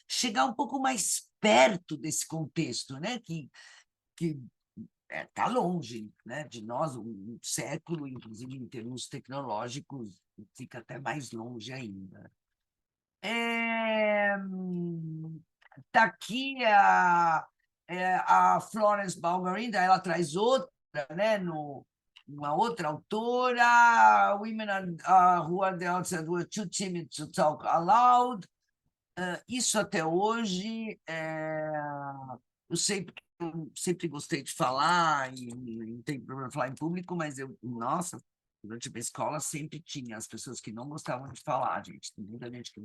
chegar um pouco mais perto desse contexto, né? que está longe, né, de nós, um século, inclusive em termos tecnológicos, fica até mais longe ainda. Está aqui a Florence Balgarind, ela traz outra, né, uma outra autora, Women who are the outside were too timid to talk aloud. Isso até hoje, eu sempre gostei de falar, e não tem problema falar em público, mas nossa, durante a escola sempre tinha as pessoas que não gostavam de falar, gente, tem muita gente que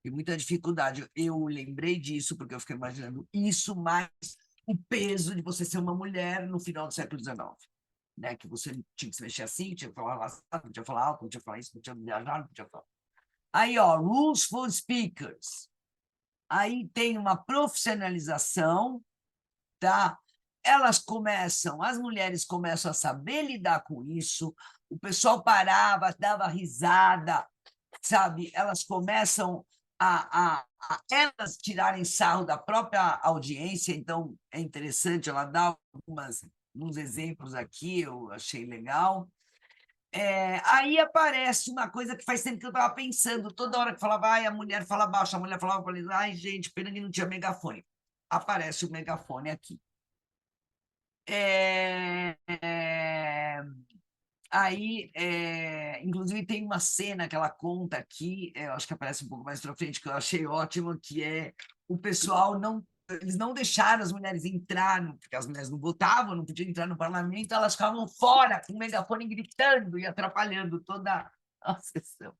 tem muita dificuldade. Eu lembrei disso porque eu fiquei imaginando isso, mais o peso de você ser uma mulher no final do século XIX. Né, que você tinha que se mexer assim, tinha que falar laçado, não podia falar alto, não podia falar isso, não podia viajar, não podia falar. Aí, ó, Rules for Speakers. Aí tem uma profissionalização, tá? As mulheres começam a saber lidar com isso, o pessoal parava, dava risada, sabe? Elas começam elas tirarem sarro da própria audiência, então é interessante, ela dá uns exemplos aqui, eu achei legal. Aí aparece uma coisa que faz tempo que eu estava pensando, toda hora que falava, a mulher fala baixo, a mulher falava, ai, gente, pena que não tinha megafone. Aparece o megafone aqui. Aí, inclusive, tem uma cena que ela conta aqui, eu acho que aparece um pouco mais para frente, que eu achei ótimo, que é o pessoal eles não deixaram as mulheres entrar, porque as mulheres não votavam, não podiam entrar no parlamento, elas ficavam fora com o megafone gritando e atrapalhando toda a sessão.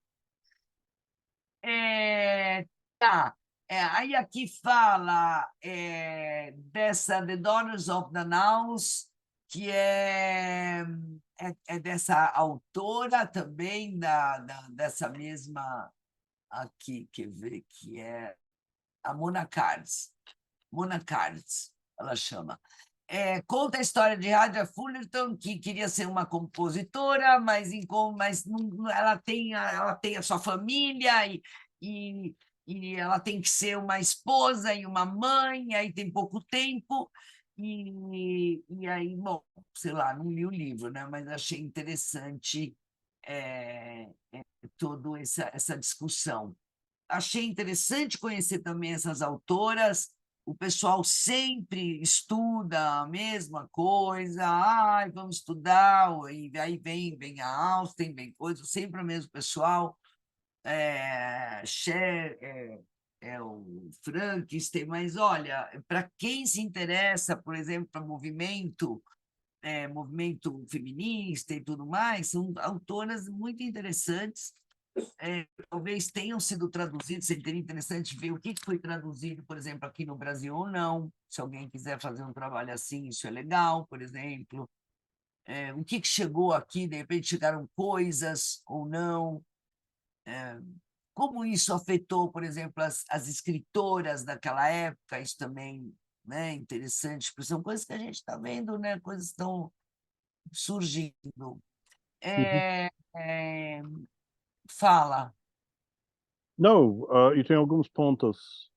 Tá. Aí aqui fala dessa The Daughters of the Nows, que é dessa autora também, dessa mesma aqui, quer ver, que é a Mona Cards. Mona Cards. ela chama. Conta a história de Radia Fullerton, que queria ser uma compositora, mas ela tem a sua família e ela tem que ser uma esposa e uma mãe, e aí tem pouco tempo. E aí, bom, sei lá, não li o livro, né? Mas achei interessante toda essa discussão. Achei interessante conhecer também essas autoras. O pessoal sempre estuda a mesma coisa. Ai, vamos estudar, e aí vem a Austen, vem coisa, sempre o mesmo pessoal. O Frankenstein, mas olha, para quem se interessa, por exemplo, para movimento feminista e tudo mais, são autoras muito interessantes. Talvez tenham sido traduzidos, seria interessante ver o que foi traduzido, por exemplo, aqui no Brasil ou não. Se alguém quiser fazer um trabalho assim, isso é legal, por exemplo. O que chegou aqui, de repente chegaram coisas ou não. Como isso afetou, por exemplo, as escritoras daquela época, isso também, né, interessante, porque são coisas que a gente está vendo, né, coisas estão surgindo. Uhum. Fala. Não, e tem alguns pontos,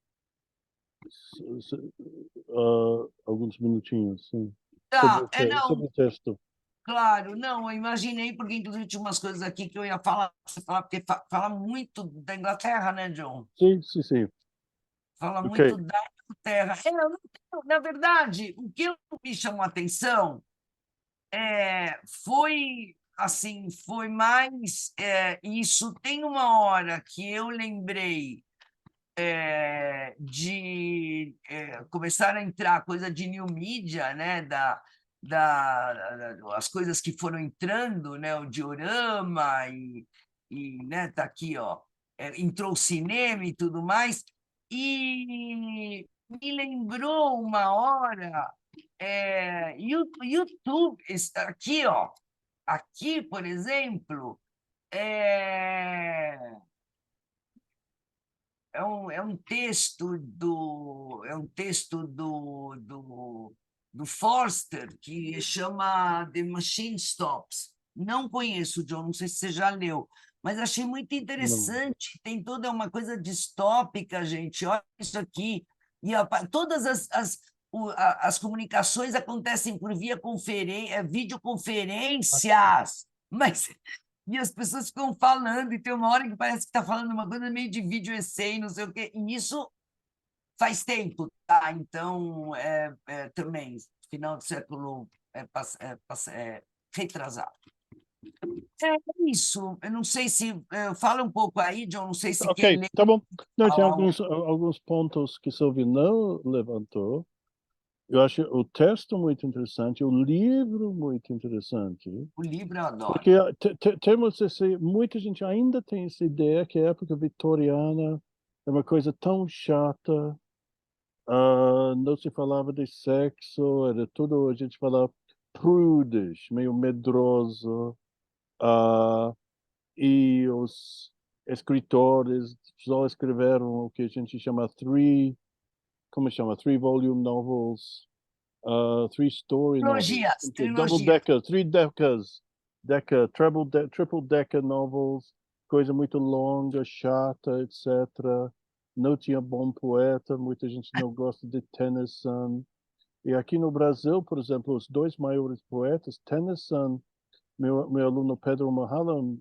alguns minutinhos, sim, Tá, sobre não, o texto. claro, não, eu imaginei, porque inclusive tinha umas coisas aqui que eu ia falar, você falar, porque fala muito da Inglaterra, né, John? Sim, sim, sim. Fala Ok. muito da Inglaterra. Eu não na verdade, o que me chamou a atenção foi assim, foi mais isso. Tem uma hora que eu lembrei de começar a entrar coisa de new media, né, as coisas que foram entrando, né, o diorama né, tá aqui, ó, entrou o cinema e tudo mais, e me lembrou uma hora YouTube, aqui, ó, aqui, por exemplo, é, é um texto do Forster que chama The Machine Stops. Não conheço, John, não sei se você já leu, mas achei muito Não. interessante. Tem toda uma coisa distópica, gente. Olha isso aqui. Todas as comunicações acontecem por via videoconferências, mas e as pessoas ficam falando, e tem uma hora que parece que está falando uma coisa meio de vídeo essay, não sei o quê, e isso faz tempo, tá? Então, também, final do século retrasado. É isso, eu não sei se... fala um pouco aí, John, não sei se quem Ok, lê tá bom. Não, tem fala algo. alguns pontos que Sylvie não levantou. Eu acho o texto muito interessante, o livro muito interessante, O livro eu adoro. porque temos muita gente ainda tem essa ideia que a época vitoriana é uma coisa tão chata, não se falava de sexo, era tudo, a gente falava prudish, meio medroso, ah, e os escritores só escreveram o que a gente chama como chama? Three volume novels, three story novels, double Trilogias. decker, three triple decker novels, coisa muito longa, chata, etc. Não tinha bom poeta, muita gente não gosta de Tennyson. E aqui no Brasil, por exemplo, os dois maiores poetas, Tennyson, meu aluno Pedro Mahalan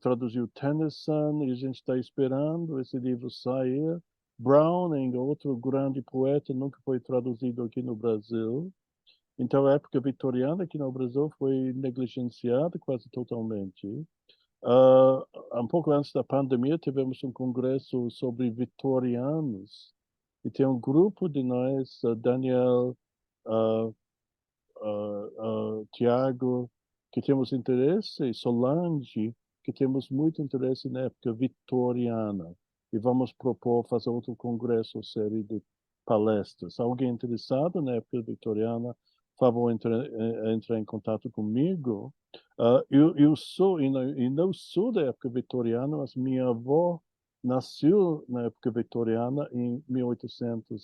traduziu Tennyson e a gente está esperando esse livro sair. Browning, outro grande poeta, nunca foi traduzido aqui no Brasil. Então, a época vitoriana aqui no Brasil foi negligenciada quase totalmente. Um pouco antes da pandemia, tivemos um congresso sobre vitorianos. E tem um grupo de nós, Daniel, uh, Tiago, que temos interesse, e Solange, que temos muito interesse na época vitoriana. E vamos propor fazer outro congresso, série de palestras. Alguém interessado na época vitoriana, por favor, entre em contato comigo. Eu sou, e não sou da época vitoriana, mas minha avó nasceu na época vitoriana em 1800.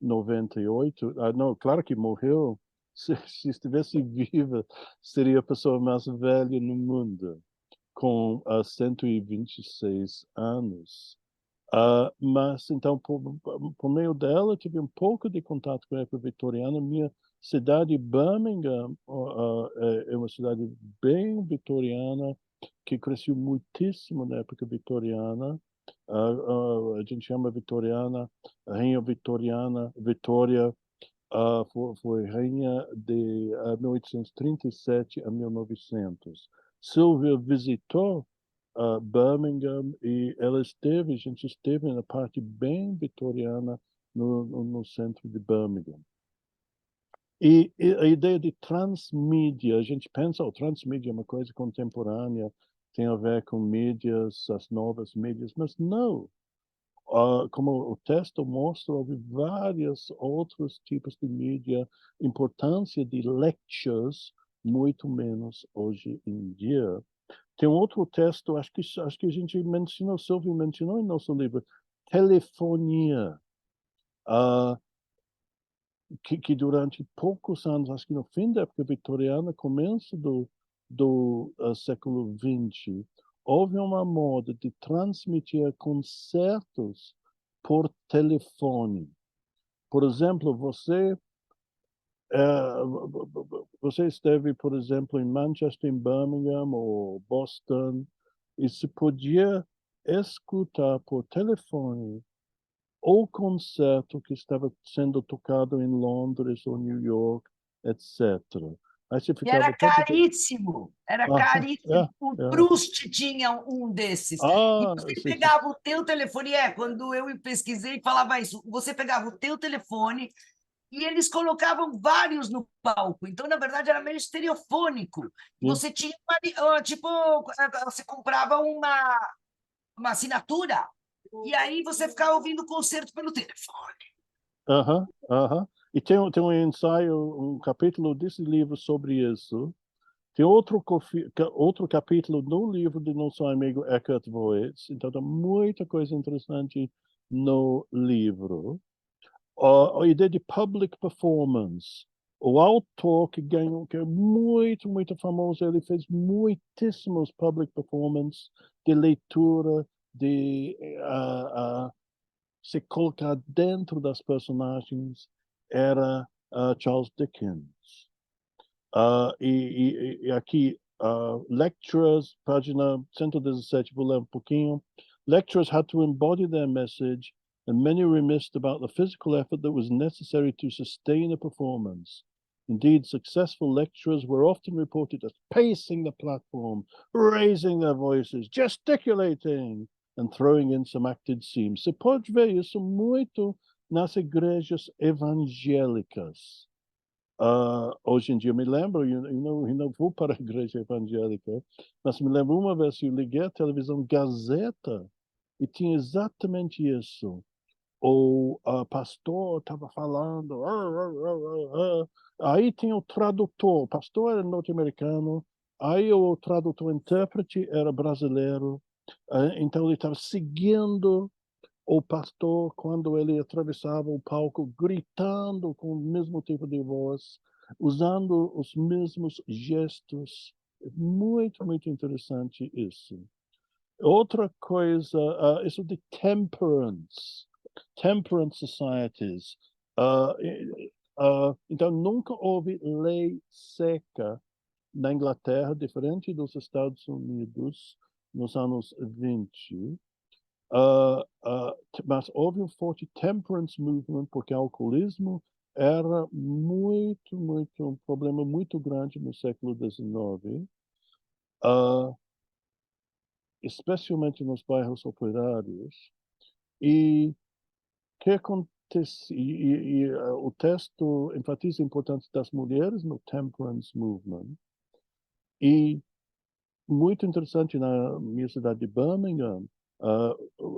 98. Não, claro que morreu. Se estivesse viva, seria a pessoa mais velha no mundo, com 126 anos. Mas, então, por meio dela, tive um pouco de contato com a época vitoriana. Minha cidade, Birmingham, é uma cidade bem vitoriana, que cresceu muitíssimo na época vitoriana. A gente chama vitoriana, a rainha vitoriana, Vitória, foi rainha de 1837 a 1900. Sylvia visitou Birmingham e a gente esteve na parte bem vitoriana no centro de Birmingham. E a ideia de transmídia, a gente pensa, transmídia é uma coisa contemporânea, tem a ver com mídias, as novas mídias, mas não. Como o texto mostra, houve vários outros tipos de mídia, importância de lectures, muito menos hoje em dia. Tem um outro texto, acho que a gente mencionou, Silvio mencionou em nosso livro, telefonia, que durante poucos anos, acho que no fim da época vitoriana, começo do século XX, houve uma moda de transmitir concertos por telefone. Por exemplo, você esteve, por exemplo, em Manchester, em Birmingham ou Boston, e se podia escutar por telefone o concerto que estava sendo tocado em Londres ou New York, etc. Aí você E era ficava todo... caríssimo, era Ah, caríssimo. O é. Proust tinha um desses. E você Sim, sim. pegava o teu telefone, quando eu pesquisei, falava isso, você pegava o teu telefone e eles colocavam vários no palco. Então, na verdade, era meio estereofônico. Sim. Você tinha tipo, você comprava uma assinatura e aí você ficava ouvindo o concerto pelo telefone. Aham, aham. E tem um ensaio, um capítulo desse livro sobre isso. Tem outro capítulo no livro do nosso amigo Eckhart Voigt. Então, tem muita coisa interessante no livro. A ideia de public performance. O autor que ganhou, que é muito, muito famoso, ele fez muitíssimos public performances de leitura, de se colocar dentro das personagens, era Charles Dickens. E aqui, lecturers, página 117, vou ler um pouquinho. Lecturers had to embody their message, and many reminisced about the physical effort that was necessary to sustain a performance. Indeed, successful lecturers were often reported as pacing the platform, raising their voices, gesticulating, and throwing in some acted scenes. Você pode ver isso muito nas igrejas evangélicas. Hoje em dia, eu me lembro, eu não vou para a igreja evangélica, mas me lembro uma vez eu liguei a televisão Gazeta e tinha exatamente isso. O pastor estava falando, aí tinha o tradutor, o pastor era norte-americano, aí o tradutor intérprete era brasileiro, então ele estava seguindo o pastor, quando ele atravessava o palco, gritando com o mesmo tipo de voz, usando os mesmos gestos. Muito, muito interessante isso. Outra coisa, isso de temperance societies. Então, nunca houve lei seca na Inglaterra, diferente dos Estados Unidos, nos anos 20. Mas houve um forte temperance movement, porque o alcoolismo era um problema muito grande no século XIX, especialmente nos bairros operários. E o que acontece? O texto enfatiza a importância das mulheres no temperance movement. E muito interessante, na minha cidade de Birmingham,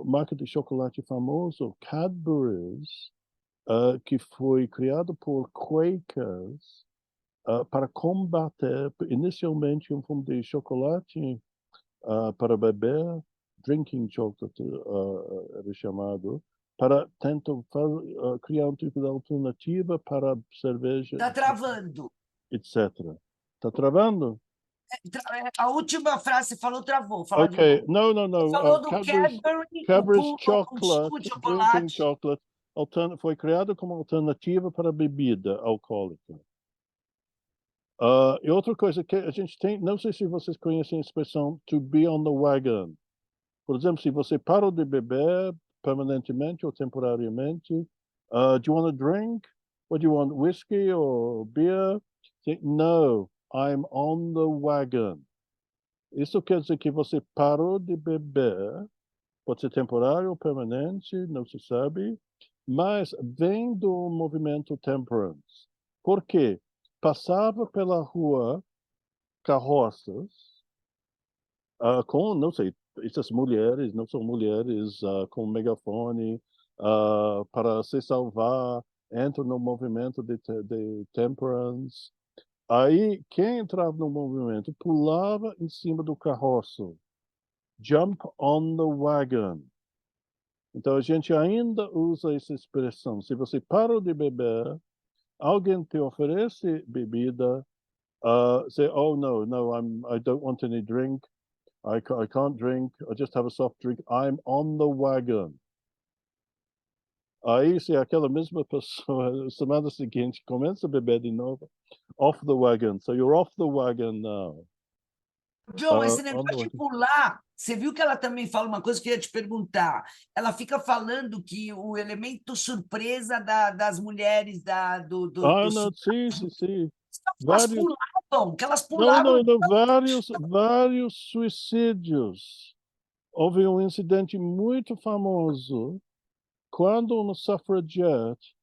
marca de chocolate famoso, Cadbury's, que foi criado por Quakers para combater inicialmente um fumo de chocolate para beber, drinking chocolate era chamado, tentam criar um tipo de alternativa para a cerveja, Está travando. etc. Está travando? A última frase você falou, travou. Fala de Ok, novo. não. Você falou do Cadbury's Cadbury, o Chocolate, de Drinking chocolate. Chocolate, foi criado como alternativa para bebida alcoólica. E outra coisa que a gente tem, não sei se vocês conhecem a expressão to be on the wagon. Por exemplo, se você parou de beber permanentemente ou temporariamente, do you want a drink? What do you want, whiskey or beer? Say, no, I'm on the wagon. Isso quer dizer que você parou de beber, pode ser temporário ou permanente, não se sabe, mas vem do movimento temperance. Por quê? Passava pela rua carroças com, não sei, essas mulheres, não são mulheres, com megafone, para se salvar, entram no movimento de temperance. Aí, quem entrava no movimento pulava em cima do carroça. Jump on the wagon. Então, a gente ainda usa essa expressão. Se você parou de beber, alguém te oferece bebida, say, oh, no, I don't want any drink. I can't drink. I just have a soft drink. I'm on the wagon. Aí, se aquela mesma pessoa, semana seguinte, começa a beber de novo, off the wagon. So you're off the wagon now. John, esse on the negócio de wagon. pular, você viu que ela também fala uma coisa que eu ia te perguntar. Ela fica falando que o elemento surpresa das mulheres Não, sim. elas Vários, pulavam, que elas não, pulavam. vários suicídios. Houve um incidente muito famoso quando uma suffragette,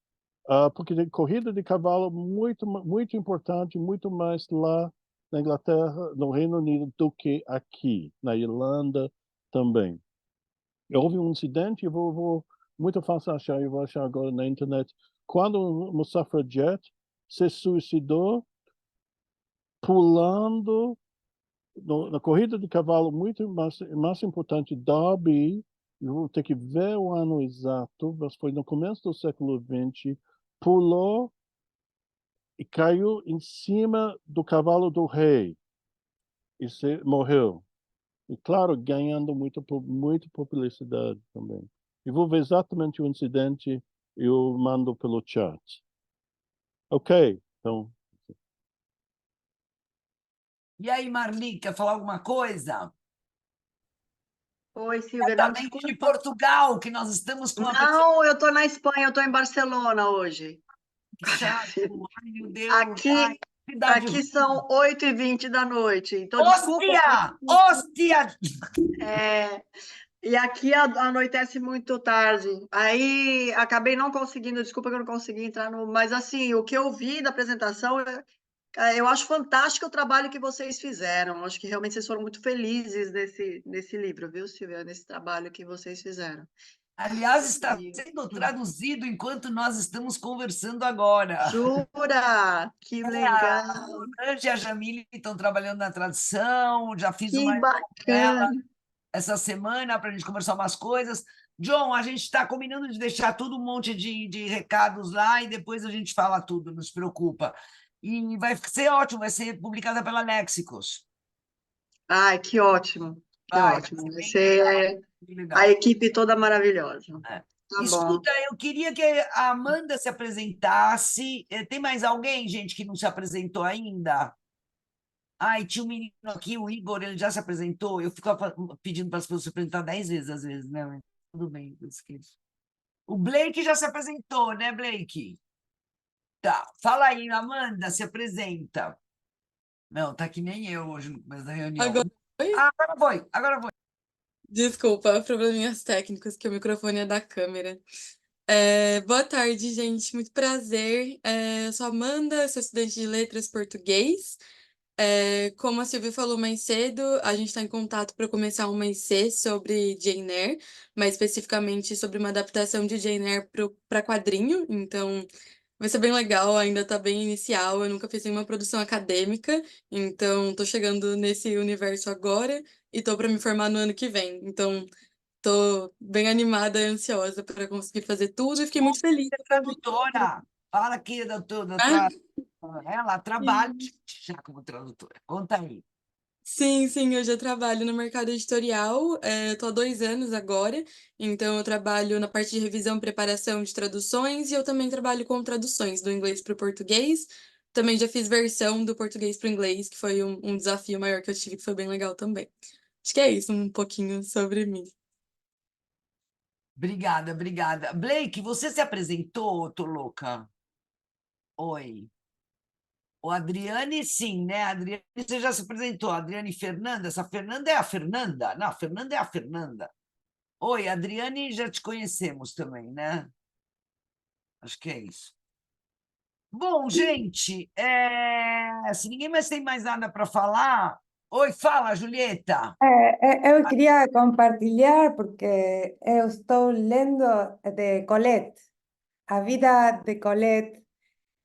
porque tem corrida de cavalo muito importante, muito mais lá na Inglaterra, no Reino Unido, do que aqui, na Irlanda também. Houve um incidente, eu vou muito fácil achar, eu vou achar agora na internet, quando uma suffragette se suicidou pulando na corrida de cavalo muito mais importante, Derby, eu vou ter que ver o ano exato, mas foi no começo do século XX, pulou e caiu em cima do cavalo do rei e morreu. E claro, ganhando muito publicidade também. Eu vou ver exatamente o incidente e eu mando pelo chat. Ok, então. E aí, Marli, quer falar alguma coisa? Oi, Silvia, não, Diretamente de desculpa. Portugal, que nós estamos com uma pessoa Não, eu estou na Espanha, eu estou em Barcelona hoje. chato. Ai, meu Deus. Aqui, Ai, cidade aqui são 8h20 da noite, então desculpa. Hóstia! E aqui anoitece muito tarde. Aí acabei não conseguindo, desculpa que eu não consegui entrar no. Mas assim, o que eu vi da apresentação, eu acho fantástico o trabalho que vocês fizeram. Acho que realmente vocês foram muito felizes nesse livro, viu, Silvia? Nesse trabalho que vocês fizeram. Aliás, está sendo traduzido enquanto nós estamos conversando agora. Jura? Que legal! A Ange e a Jamile estão trabalhando na tradução, já fiz Que uma reunião com ela bacana! essa semana para a gente conversar umas coisas. John, a gente está combinando de deixar tudo um monte de recados lá e depois a gente fala tudo, não se preocupa. E vai ser ótimo, vai ser publicada pela Léxicos. Ai, que ótimo! Que Vai ótimo! ser bem Você legal, bem legal. a equipe toda maravilhosa. É. Tá bom. Escuta, eu queria que a Amanda se apresentasse. Tem mais alguém, gente, que não se apresentou ainda? Ai, tinha um menino aqui, o Igor, ele já se apresentou. Eu fico pedindo para as pessoas se apresentar 10 vezes, às vezes, né? Mas tudo bem, eu esqueço. O Blake já se apresentou, né, Blake? Tá, fala aí, Amanda, se apresenta. Não, tá que nem eu hoje no começo da reunião. Agora foi? Agora foi. Desculpa, probleminhas técnicos, que o microfone é da câmera. Boa tarde, gente. Muito prazer. Eu sou Amanda, sou estudante de letras português. Como a Silvia falou mais cedo, a gente está em contato para começar uma IC sobre Jane Eyre, mais especificamente sobre uma adaptação de Jane Eyre para quadrinho. Então, vai ser bem legal, ainda está bem inicial. Eu nunca fiz nenhuma produção acadêmica, então estou chegando nesse universo agora e estou para me formar no ano que vem. Então, Tô bem animada e ansiosa para conseguir fazer tudo e fiquei muito feliz. Você é tradutora. Fala aqui da Ah, tua... Ela trabalha sim. já como tradutora. Conta aí. Sim, sim, eu já trabalho no mercado editorial, tô há 2 anos agora, então eu trabalho na parte de revisão e preparação de traduções e eu também trabalho com traduções do inglês para o português. Também já fiz versão do português para o inglês, que foi um desafio maior que eu tive, que foi bem legal também. Acho que é isso, um pouquinho sobre mim. Obrigada, obrigada. Blake, você se apresentou, tô louca? Oi. O Adriane, sim, né? Adriane, você já se apresentou. Adriane e Fernanda. Essa Fernanda é a Fernanda? Não, a Fernanda é a Fernanda. Oi, Adriane, já te conhecemos também, né? Acho que é isso. Bom, gente, se ninguém mais tem mais nada para falar. Oi, fala, Julieta. Eu queria compartilhar porque eu estou lendo de Colette, A Vida de Colette,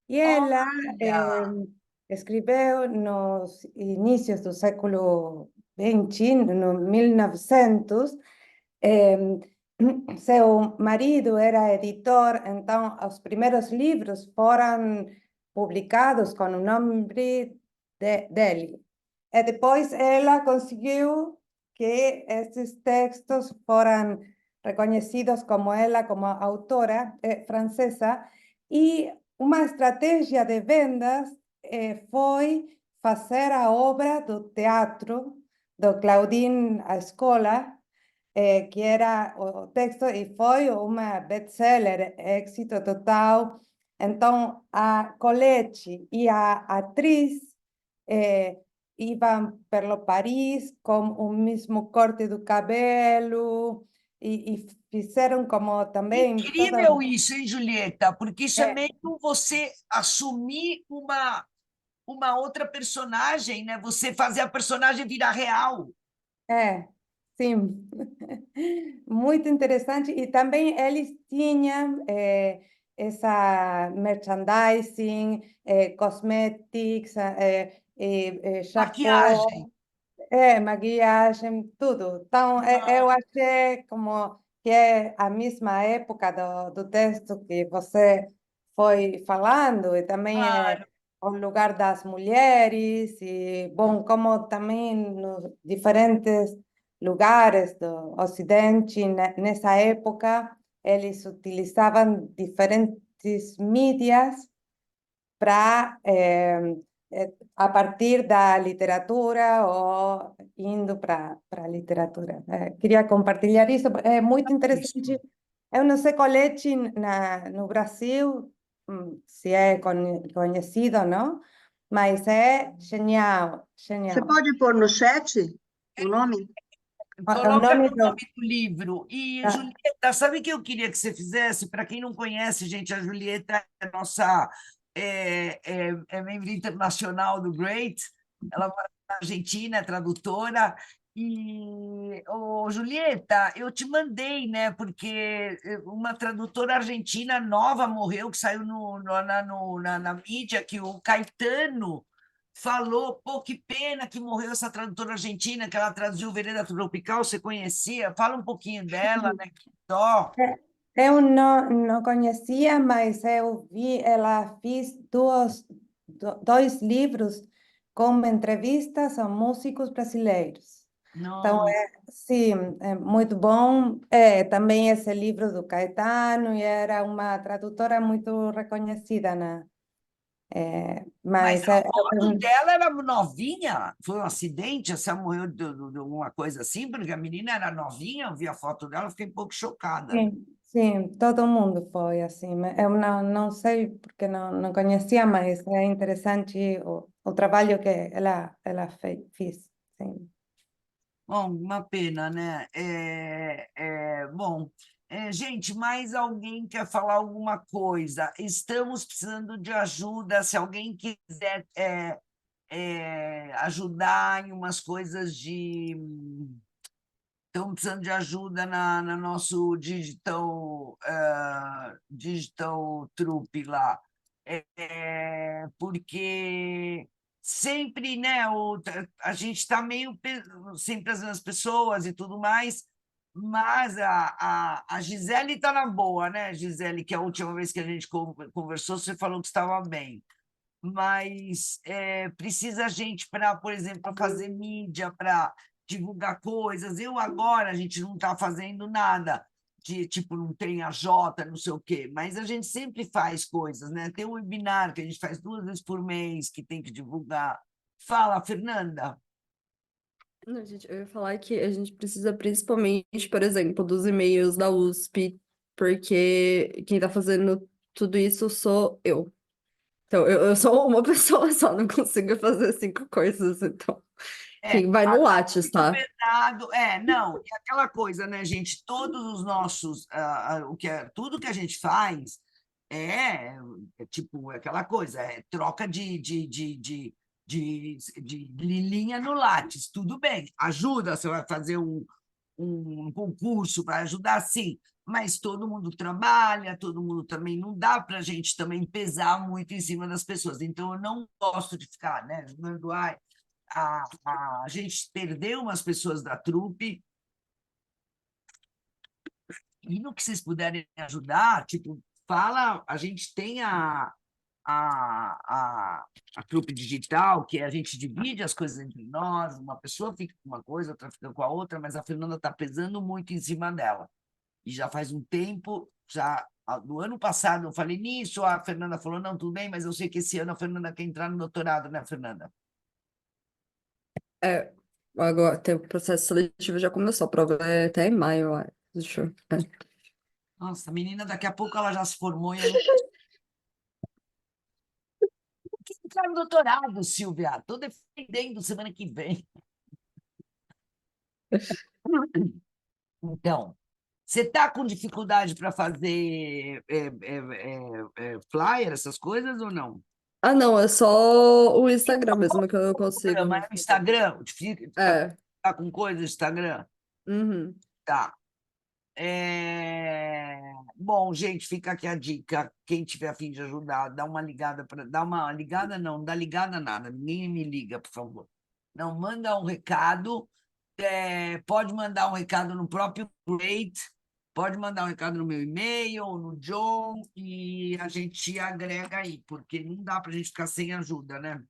e ela Olha, escreveu nos inícios do século XX, no 1900. eh, Seu marido era editor, então os primeiros livros foram publicados com o nome dele. E depois ela conseguiu que esses textos foram reconhecidos como ela, como autora francesa, e uma estratégia de vendas foi fazer a obra do teatro do Claudine à Escola, que era o texto, e foi uma best-seller, êxito total. Então, a Colette e a atriz eh, iam pelo Paris com o mesmo corte do cabelo e fizeram como também incrível isso, hein, Julieta? Porque isso é é, meio você assumir uma outra personagem, né? Você fazer a personagem virar real. sim, muito interessante. E também eles tinham essa merchandising, cosmetics, Maquiagem. chapéu, maquiagem, tudo. Então, eu achei como que é a mesma época do texto que você foi falando, e também é Claro. o lugar das mulheres, e, bom, como também nos diferentes lugares do Ocidente, nessa época, eles utilizavam diferentes mídias para a partir da literatura ou indo para a literatura. Queria compartilhar isso, é muito interessante. Eu não sei Colette no Brasil, se é conhecido, não? Mas é genial, Você genial. pode pôr no chat o nome? O Coloca nome no do... nome do livro. E, Ah, Julieta, sabe o que eu queria que você fizesse? Para quem não conhece, gente, a Julieta é nossa membro internacional do Great. Ela mora na Argentina, é tradutora. E, Julieta, eu te mandei, né? Porque uma tradutora argentina nova morreu, que saiu na mídia, que o Caetano falou, pô, que pena que morreu essa tradutora argentina, que ela traduziu Vereda Tropical, você conhecia? Fala um pouquinho dela, né? Que dó. eu não conhecia, mas eu vi, ela fez dois livros com entrevistas a músicos brasileiros. Então, Não, sim, é muito bom. É, também esse livro do Caetano, e era uma tradutora muito reconhecida, né? mas Mas a foto dela era novinha, foi um acidente, essa morreu de alguma coisa assim, porque a menina era novinha, eu vi a foto dela, fiquei um pouco chocada, né? sim, sim, todo mundo foi assim. Eu não sei porque não conhecia, mas é interessante o trabalho que ela fez. Sim. Bom, uma pena, né? Bom, gente, mais alguém quer falar alguma coisa? Estamos precisando de ajuda. Se alguém quiser ajudar em umas coisas de. Estamos precisando de ajuda na nosso digital trupe lá. Porque sempre, né, a gente está meio sempre as mesmas pessoas e tudo mais, Mas a Gisele está na boa, né, Gisele? Que a última vez que a gente conversou, você falou que estava bem. Mas precisa a gente para, por exemplo, para fazer mídia, para divulgar coisas. Eu agora, a gente não está fazendo nada de tipo, não tem a Jota, não sei o quê, mas a gente sempre faz coisas, né? Tem um webinar que a gente faz 2 vezes por mês, que tem que divulgar. Fala, Fernanda. Não, gente, eu ia falar que a gente precisa principalmente, por exemplo, dos e-mails da USP, porque quem tá fazendo tudo isso sou eu. Então, eu sou uma pessoa só, não consigo fazer 5 coisas, então. Quem vai no Lattes, tá? Pesado. Não, e aquela coisa, né, gente? Todos os nossos, tudo que a gente faz é tipo aquela coisa, troca de lilinha no Lattes, tudo bem, ajuda, você vai fazer um concurso para ajudar, sim, mas todo mundo trabalha, todo mundo também, não dá para a gente também pesar muito em cima das pessoas, então eu não gosto de ficar, né, jogando, a gente perdeu umas pessoas da trupe, e no que vocês puderem ajudar, tipo, fala, a gente tem a trupe digital, que a gente divide as coisas entre nós, uma pessoa fica com uma coisa, outra fica com a outra, mas a Fernanda está pesando muito em cima dela. E já faz um tempo, já no ano passado eu falei nisso, a Fernanda falou, não, tudo bem, mas eu sei que esse ano a Fernanda quer entrar no doutorado, né, Fernanda? Agora, tem o processo seletivo já começou, a prova é até em maio, eu acho. Nossa, a menina, daqui a pouco ela já se formou e eu não... Quer entrar no doutorado, Silvia? Estou defendendo semana que vem. Então, você está com dificuldade para fazer flyer, essas coisas, ou não? Ah, não, é só o Instagram mesmo que eu consigo. Mas no Instagram, É. tá com coisa no Instagram? Uhum. Tá. Bom, gente, fica aqui a dica. Quem tiver a fim de ajudar, dá uma ligada para. Dá uma ligada, não dá ligada nada. Ninguém me liga, por favor. Não, manda um recado. Pode mandar um recado no próprio Great, pode mandar um recado no meu e-mail, ou no John, e a gente agrega aí, porque não dá para a gente ficar sem ajuda, né?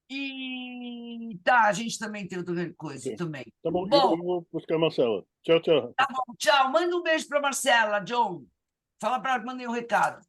E tá, a gente também tem outra coisa também. Tá bom, Bom, eu vou buscar a Marcela. Tchau, tchau. tá bom, tchau. Manda um beijo para Marcela, John. Fala para ela que mandei um recado.